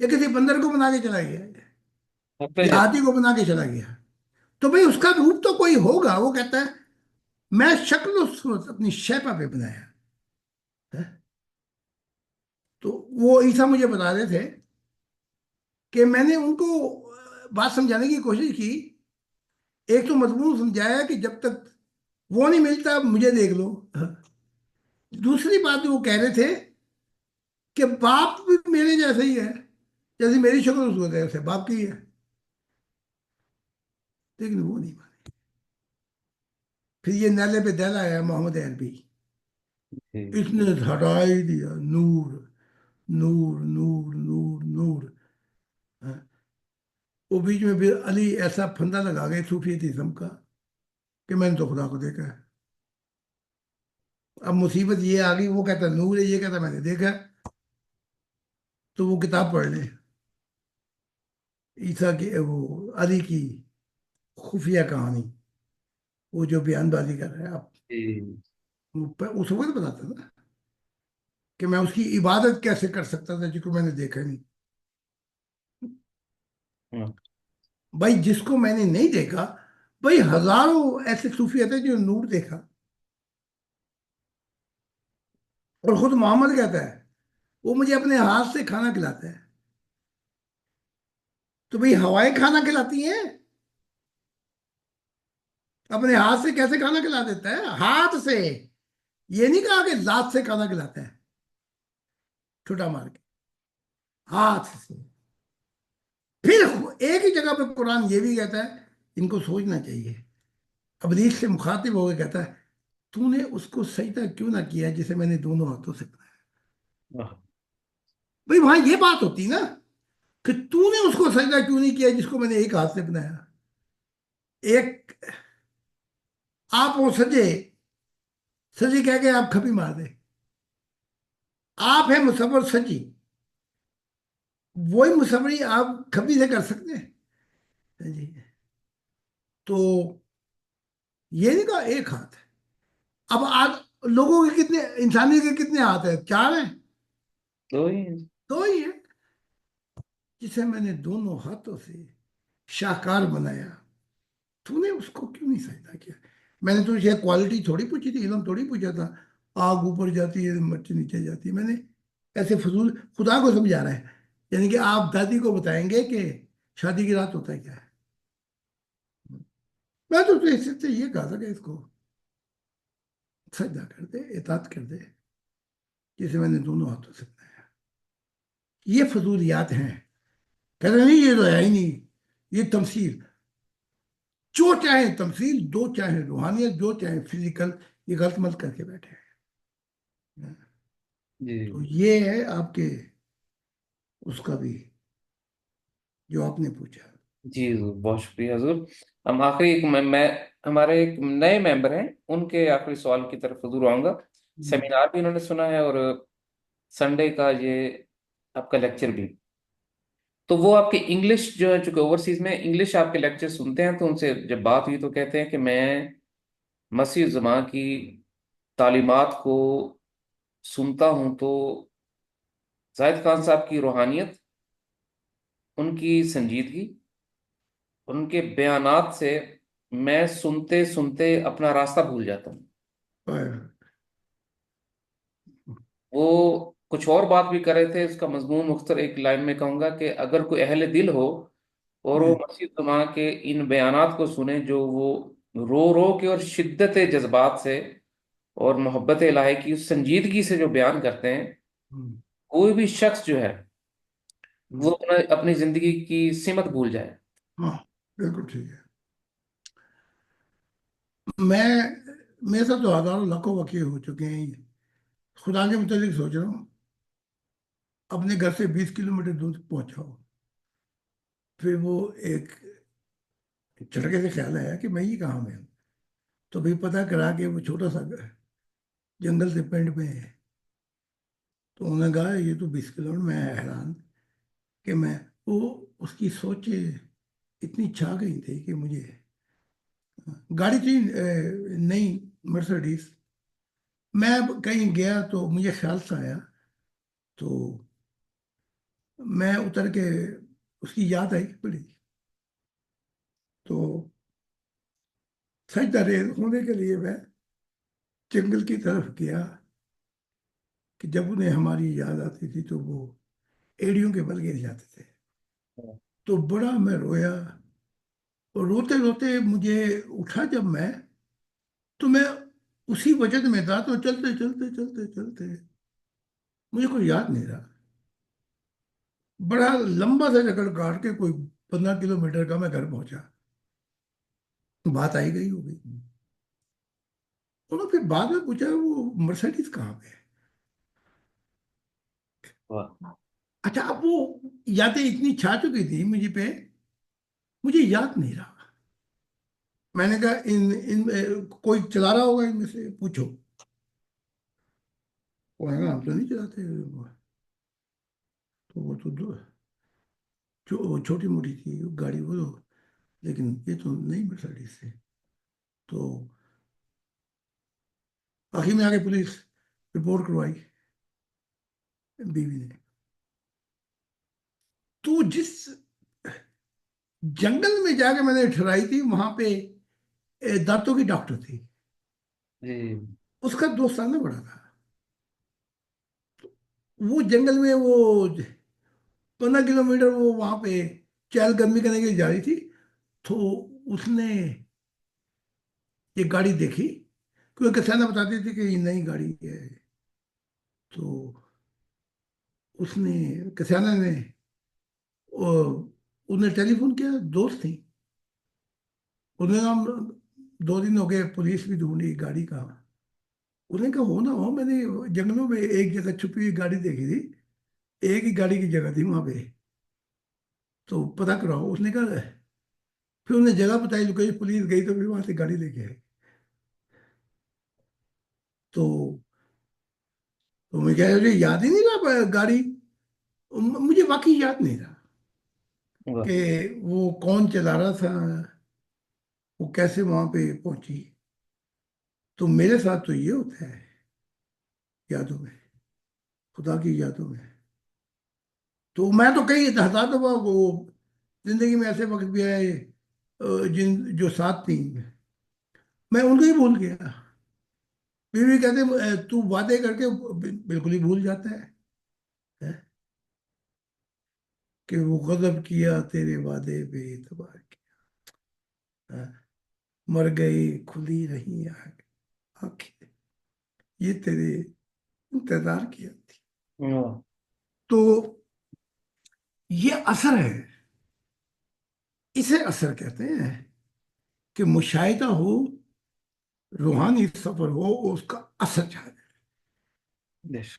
یا کسی بندر کو بنا کے چلا گیا اپنے یا جیسے. ہاتھی کو بنا کے چلا گیا؟ تو بھئی اس کا روپ تو کوئی ہوگا. وہ کہتا ہے میں شکل و صورت اپنی شیپا پہ بنایا ہے. تو وہ عیسیٰ مجھے بتا رہے تھے کہ میں نے ان کو بات سمجھانے کی کوشش کی. ایک تو مضمون سمجھایا کہ جب تک وہ نہیں ملتا مجھے دیکھ لو. دوسری بات جو وہ کہہ رہے تھے کہ باپ بھی میرے جیسا ہی ہے، جیسے میری شکل و صورت ہے ویسے باپ کی ہے. لیکن وہ نہیں مانے. پھر یہ نیلے پہ دہلا آیا محمد عربی. جی. اس نے ہٹا ہی دیا نور، نور نور نور نور. ہاں، وہ بیچ میں پھر علی ایسا پھندا لگا گئے صوفیتزم کا کہ میں نے تو خدا کو دیکھا ہے. اب مصیبت یہ آ گئی، وہ کہتا ہے نور ہے، یہ کہتا ہے میں نے دیکھا ہے. تو وہ کتاب پڑھ لیں، عیسیٰ کی وہ علی کی خفیہ کہانی، وہ جو بیان بازی کر رہے ہیں آپ. جی. اس وقت بتاتا تھا کہ میں اس کی عبادت کیسے کر سکتا تھا جس کو میں نے دیکھا نہیں. ہاں. بھائی جس کو میں نے نہیں دیکھا، بھائی ہزاروں ایسے صوفیہ تھے جو نور دیکھا. اور خود محمد کہتا ہے وہ مجھے اپنے ہاتھ سے کھانا کھلاتا ہے. تو بھائی ہوائیں کھانا کھلاتی ہیں، اپنے ہاتھ سے کیسے کھانا کھلا دیتا ہے؟ ہاتھ سے. یہ نہیں کہا کہ ذات سے کھانا کھلاتا ہے چھوٹا مار کے، ہاتھ سے. پھر ایک ہی جگہ پہ قرآن یہ بھی کہتا ہے، ان کو سوچنا چاہیے. ابلیس سے مخاطب ہو کے کہتا ہے تو نے اس کو سجدہ کیوں نہ کیا جسے میں نے دونوں ہاتھوں سے بنایا؟ واہ. بھائی وہاں یہ بات ہوتی نا کہ تو نے اس کو سجدہ کیوں نہیں کیا جس کو میں نے ایک ہاتھ سے بنایا. ایک آپ وہ سجے سجی کہہ کے آپ کھپی مار دے. آپ ہیں مصور سجی، وہی مصوری آپ کھپی سے کر سکتے ہیں جی. تو یہ نہیں کہا ایک ہاتھ ہے. اب آج لوگوں کے کتنے، انسانی کے کتنے ہاتھ ہیں؟ چار ہیں، تو ہی. دو ہی ہیں. جسے میں نے دونوں ہاتھوں سے شاہکار بنایا، تو نے اس کو کیوں نہیں سجدہ کیا؟ میں نے تو یہ کوالٹی تھوڑی پوچھی تھی، علم تھوڑی پوچھا تھا. آگ اوپر جاتی ہے مرچ نیچے جاتی ہے. میں نے ایسے فضول خدا کو سمجھا رہا ہے. یعنی کہ آپ دادی کو بتائیں گے کہ شادی کی رات ہوتا ہے کیا ہے. میں تو اس سے یہ کہا تھا کہ اس کو سجدہ کر دے، اطاعت کر دے جسے میں نے دونوں ہاتھوں سے بنایا. یہ فضولیات ہیں. کہتے ہیں نہیں یہ تو ہے ہی نہیں، یہ تمثیل. جو چاہیں تمثیل، دو چاہیں روحانیت، جو چاہیں فزیکل، یہ غلط مت کر کے بیٹھے ہیں. تو جی. یہ ہے آپ کے اس کا بھی جو آپ نے پوچھا. جی حضور، بہت شکریہ حضور. ہم آخری ایک ہمارے ایک نئے ممبر ہیں، ان کے آخری سوال کی طرف حضور آؤں گا. سیمینار بھی انہوں نے سنا ہے اور سنڈے کا یہ آپ کا لیکچر بھی. تو وہ آپ کے انگلش جو ہے، چونکہ اوورسیز میں انگلش آپ کے لیکچر سنتے ہیں، تو ان سے جب بات ہوئی تو کہتے ہیں کہ میں مسیح زماں کی تعلیمات کو سنتا ہوں تو زاہد خان صاحب کی روحانیت، ان کی سنجیدگی، ان کے بیانات سے میں سنتے سنتے اپنا راستہ بھول جاتا ہوں. وہ کچھ اور بات بھی کر رہے تھے، اس کا مضمون مختصر ایک لائن میں کہوں گا کہ اگر کوئی اہل دل ہو اور وہ مسیح زماں کے ان بیانات کو سنے جو وہ رو رو کے اور شدت جذبات سے اور محبت الہی کی اس سنجیدگی سے جو بیان کرتے ہیں، کوئی بھی شخص جو ہے وہ اپنی زندگی کی سمت بھول جائے. ہاں بالکل ٹھیک ہے. میں میرے ساتھ تو ہزاروں لاکھوں واقعے ہو چکے ہیں. خدا کے متعلق سوچ رہا ہوں، اپنے گھر سے 20 کلومیٹر دور پہنچا ہو، پھر وہ ایک جھٹکے سے خیال آیا کہ میں یہ کہاں میں ہوں. تو بھی پتہ کرا کہ وہ چھوٹا سا جنگل سے پنڈ میں ہے. تو انہوں نے کہا یہ تو 20 کلومیٹر. میں حیران کہ میں وہ اس کی سوچیں اتنی چھا گئی تھی کہ مجھے گاڑی تھی نئی مرسڈیز. میں کہیں گیا تو مجھے خیال سا آیا. تو میں اتر کے اس کی یاد آئی بڑی، تو سجدہ ریز ہونے کے لیے میں جنگل کی طرف گیا، کہ جب انہیں ہماری یاد آتی تھی تو وہ ایڑیوں کے بل گر جاتے تھے، تو بڑا میں رویا، اور روتے روتے مجھے اٹھا جب میں، تو میں اسی وجد میں تھا، تو چلتے چلتے چلتے چلتے مجھے کوئی یاد نہیں رہا، بڑا لمبا سا چکر کاٹ کے کوئی 15 کلومیٹر کا میں گھر پہنچا، بات آئی گئی ہو گئی۔ انہوں نے پھر بعد میں پوچھا وہ مرسڈیز کہاں پہ ہے؟ واہ، اچھا، اب وہ یادیں اتنی چھا چکی تھی مجھے پہ، مجھے یاد نہیں رہا۔ میں نے کہا ان کوئی چلا رہا ہوگا ان میں سے، پوچھو۔ وہ ہے نا، ہم تو نہیں چلاتے، تو وہ تو چھوٹی موٹی تھی گاڑی وہ تو، لیکن یہ تو نہیں مرسڈیز سے۔ تو آخر میں آگے پولیس رپورٹ کروائی بیوی نے۔ تو جس جنگل میں جا کے میں نے ٹھہرائی تھی، وہاں پہ دانتوں کی ڈاکٹر تھی، جی، اس کا دوستانہ بڑا تھا۔ وہ جنگل میں وہ 15 کلومیٹر وہ وہاں پہ چہل قدمی کرنے کے لیے جا رہی تھی، تو اس نے یہ گاڑی دیکھی، کیونکہ کسانہ بتاتی تھی کہ یہ نئی گاڑی ہے، تو اس نے کسانہ نے انہیں ٹیلی فون کیا، دوست تھی، انہوں نے ہم 2 دن ہو گئے، پولیس بھی ڈھونڈی گاڑی کا، انہوں نے کہا ہو نہ ہو، میں نے جنگلوں میں ایک جگہ چھپی ہوئی گاڑی دیکھی تھی، ایک ہی گاڑی کی جگہ تھی وہاں پہ، تو پتہ کراؤ۔ اس نے کہا، پھر انہیں جگہ بتائی لوکیشن، پولیس گئی تو پھر وہاں سے گاڑی لے کے آئی۔ تو میں کہہ رہے یاد ہی نہیں رہا گاڑی، مجھے واقعی یاد نہیں رہا واہ، کہ وہ کون چلا رہا تھا، وہ کیسے وہاں پہ پہنچی۔ تو میرے ساتھ تو یہ ہوتا ہے یادوں میں، خدا کی یادوں میں۔ تو میں تو کئی 1000 دفعہ وہ زندگی میں ایسے وقت بھی آئے، جن جو ساتھ تھیں، میں ان کو ہی بھول گیا۔ بیوی کہتے تو وعدے کر کے بالکل ہی بھول جاتا ہے، کہ وہ غضب کیا تیرے وعدے پہ اعتبار کیا، مر گئی کھلی رہی آنکھیں، یہ تیرے انتظار کیا تھی۔ واہ، تو یہ اثر ہے، اسے اثر کہتے ہیں، کہ مشاہدہ ہو، روحانی سفر ہو، اس کا اثر جائے۔ دیش،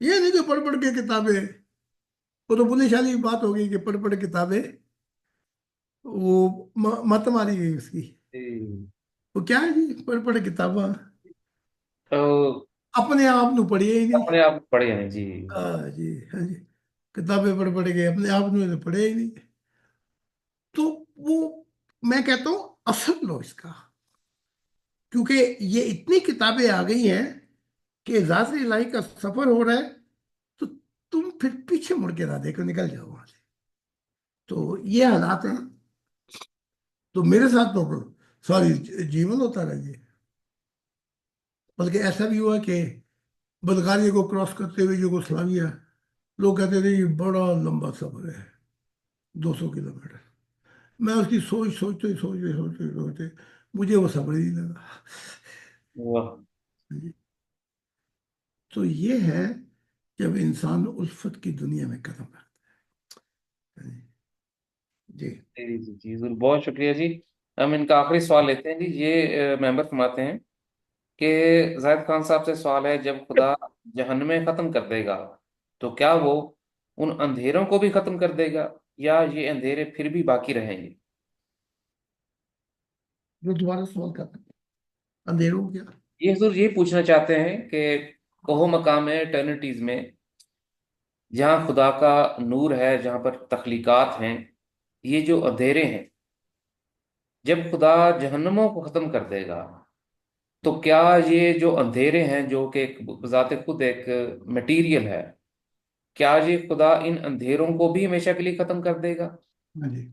یہ نہیں کہ پڑھ پڑھ کے کتابیں، وہ تو بلی شالی بات ہو گئی کہ پڑھ پڑھ کتابیں، وہ مت ماری گئی اس کی۔ جی، وہ کیا ہے جی، پڑھ پڑھ کتاباں تو اپنے آپ نو پڑھیے ہی نہیں۔ اپنے آپ پڑھے ہیں جی، جی ہاں جی، کتابیں پڑھ پڑھ کے اپنے آپ نے پڑھے ہی نہیں۔ تو وہ میں کہتا ہوں اثر لو اس کا، کیونکہ یہ اتنی کتابیں آ گئی ہیں کہ ذات الہی کا سفر ہو رہا ہے، تو تم پھر پیچھے مڑ کے نہ دیکھو، نکل جاؤ وہاں سے۔ تو یہ حالات ہیں، تو میرے ساتھ تو ساری جیون ہوتا رہا جی، بلکہ ایسا بھی ہوا کہ بلغاریہ کو کراس کرتے ہوئے یوگوسلاویہ، لوگ کہتے تھے یہ بڑا لمبا سفر ہے، 200 کلومیٹر۔ میں اس کی سوچتے مجھے وہ صبر ہی نہیں لگا واہ، جی۔ تو یہ ہے جب انسان الفت کی دنیا میں قدم رکھتا ہے جی۔ جی جی جی، ضرور، بہت شکریہ جی۔ ہم ان کا آخری سوال لیتے ہیں جی، یہ ممبر فرماتے ہیں کہ زاہد خان صاحب سے سوال ہے، جب خدا جہنم میں ختم کر دے گا تو کیا وہ ان اندھیروں کو بھی ختم کر دے گا، یا یہ اندھیرے پھر بھی باقی رہیں گے؟ جو دوبارہ سوال کرتا ہے، اندھیروں کیا؟ یہ حضور یہ پوچھنا چاہتے ہیں کہ کہو مقام ہے اٹرنیٹیز میں، جہاں خدا کا نور ہے، جہاں پر تخلیقات ہیں، یہ جو اندھیرے ہیں، جب خدا جہنموں کو ختم کر دے گا تو کیا یہ جو اندھیرے ہیں، جو کہ ایک بذات خود ایک مٹیریل ہے، کیا یہ خدا ان اندھیروں کو بھی ہمیشہ کے لیے ختم کر دے گا؟ ہاں جی،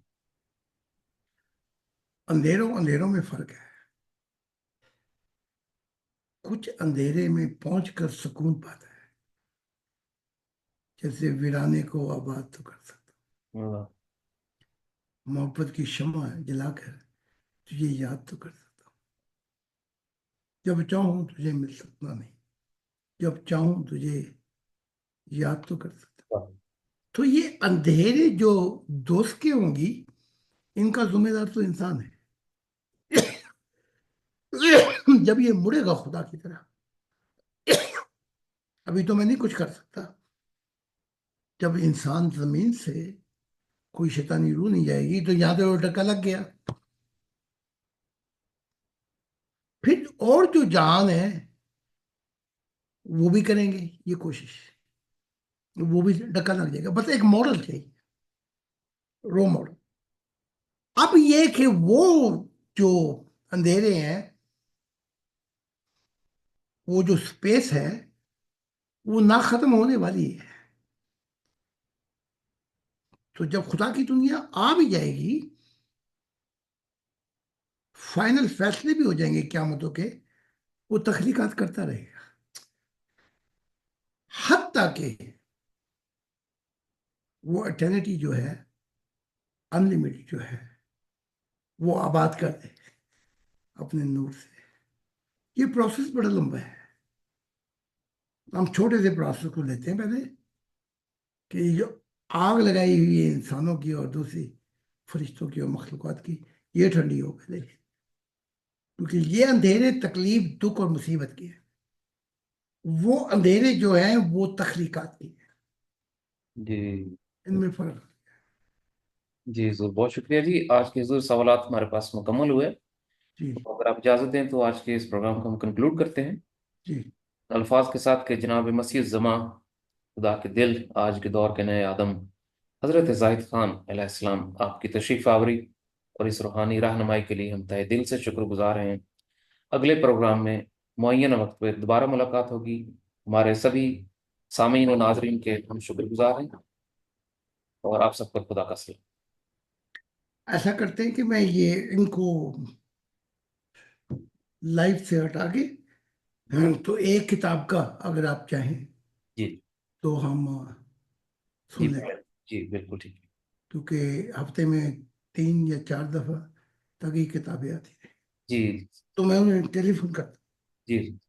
اندھیروں اندھیروں میں فرق ہے. کچھ اندھیرے میں پہنچ کر سکون پاتا ہے، جیسے ویرانے کو آباد تو کر سکتا واہ، ہوں، محبت کی شمع جلا کر تجھے یاد تو کر سکتا ہوں، جب چاہوں تجھے مل سکتا نہیں، جب چاہوں تجھے یاد تو کر سکتا ہوں. واہ، تو یہ اندھیرے جو دوست کے ہوں گی، ان کا ذمہ دار تو انسان ہے. جب یہ مڑے گا خدا کی طرح، ابھی تو میں نہیں کچھ کر سکتا. جب انسان زمین سے کوئی شیطانی روح نہیں جائے گی تو یہاں پہ وہ ڈکا لگ گیا. پھر اور جو جہان ہے وہ بھی کریں گے یہ کوشش، وہ بھی ڈکا لگ جائے گا. بس ایک ماڈل چاہیے، رو ماڈل. اب یہ کہ وہ جو اندھیرے ہیں، وہ جو سپیس ہے، وہ نہ ختم ہونے والی ہے. تو جب خدا کی دنیا آ بھی جائے گی، فائنل فیصلے بھی ہو جائیں گے قیامتوں کے، وہ تخلیقات کرتا رہے گا حتیٰ کہ وہ اٹرنیٹی جو ہے، انلمیٹڈ جو ہے، وہ آباد کر دے اپنے نور سے. یہ پروسیس بڑا لمبا ہے. ہم چھوٹے سے پروسیس کو لیتے ہیں پہلے، کہ یہ جو آگ لگائی ہوئی ہے انسانوں کی اور دوسری فرشتوں کی اور مخلوقات کی، یہ ٹھنڈی ہو پہلے. کیونکہ یہ اندھیرے تکلیف، دکھ اور مصیبت کی ہے. وہ اندھیرے جو ہیں وہ تخلیقات کی ہیں. جی ان میں فرق. جی حضور، بہت شکریہ جی. آج کے حضور سوالات ہمارے پاس مکمل ہوئے. جی. تو اگر آپ اجازت دیں تو آج کے اس پروگرام کو ہم کنکلوڈ کرتے ہیں جی. الفاظ کے ساتھ کہ جناب مسیح الزماں، خدا کے دل، آج کے دور کے نئے آدم حضرت زاہد خان علیہ السلام، آپ کی تشریف آوری اور اس روحانی رہنمائی کے لیے ہم تہ دل سے شکر گزار ہیں. اگلے پروگرام میں معینہ وقت پہ دوبارہ ملاقات ہوگی. ہمارے سبھی سامعین و ناظرین کے ہم شکر گزار ہیں، اور آپ سب پر خدا کا سلام. ایسا کرتے ہیں کہ میں یہ ان کو لائف سے ہٹا کے، تو ایک کتاب کا اگر آپ چاہیں جی تو ہم جی سن لیں، جی بالکل ٹھیک ہے. کیونکہ ہفتے میں 3 یا 4 دفعہ تک یہ کتابیں آتی ہیں. جی تو میں انہیں ٹیلی فون کرتا ہوں. جی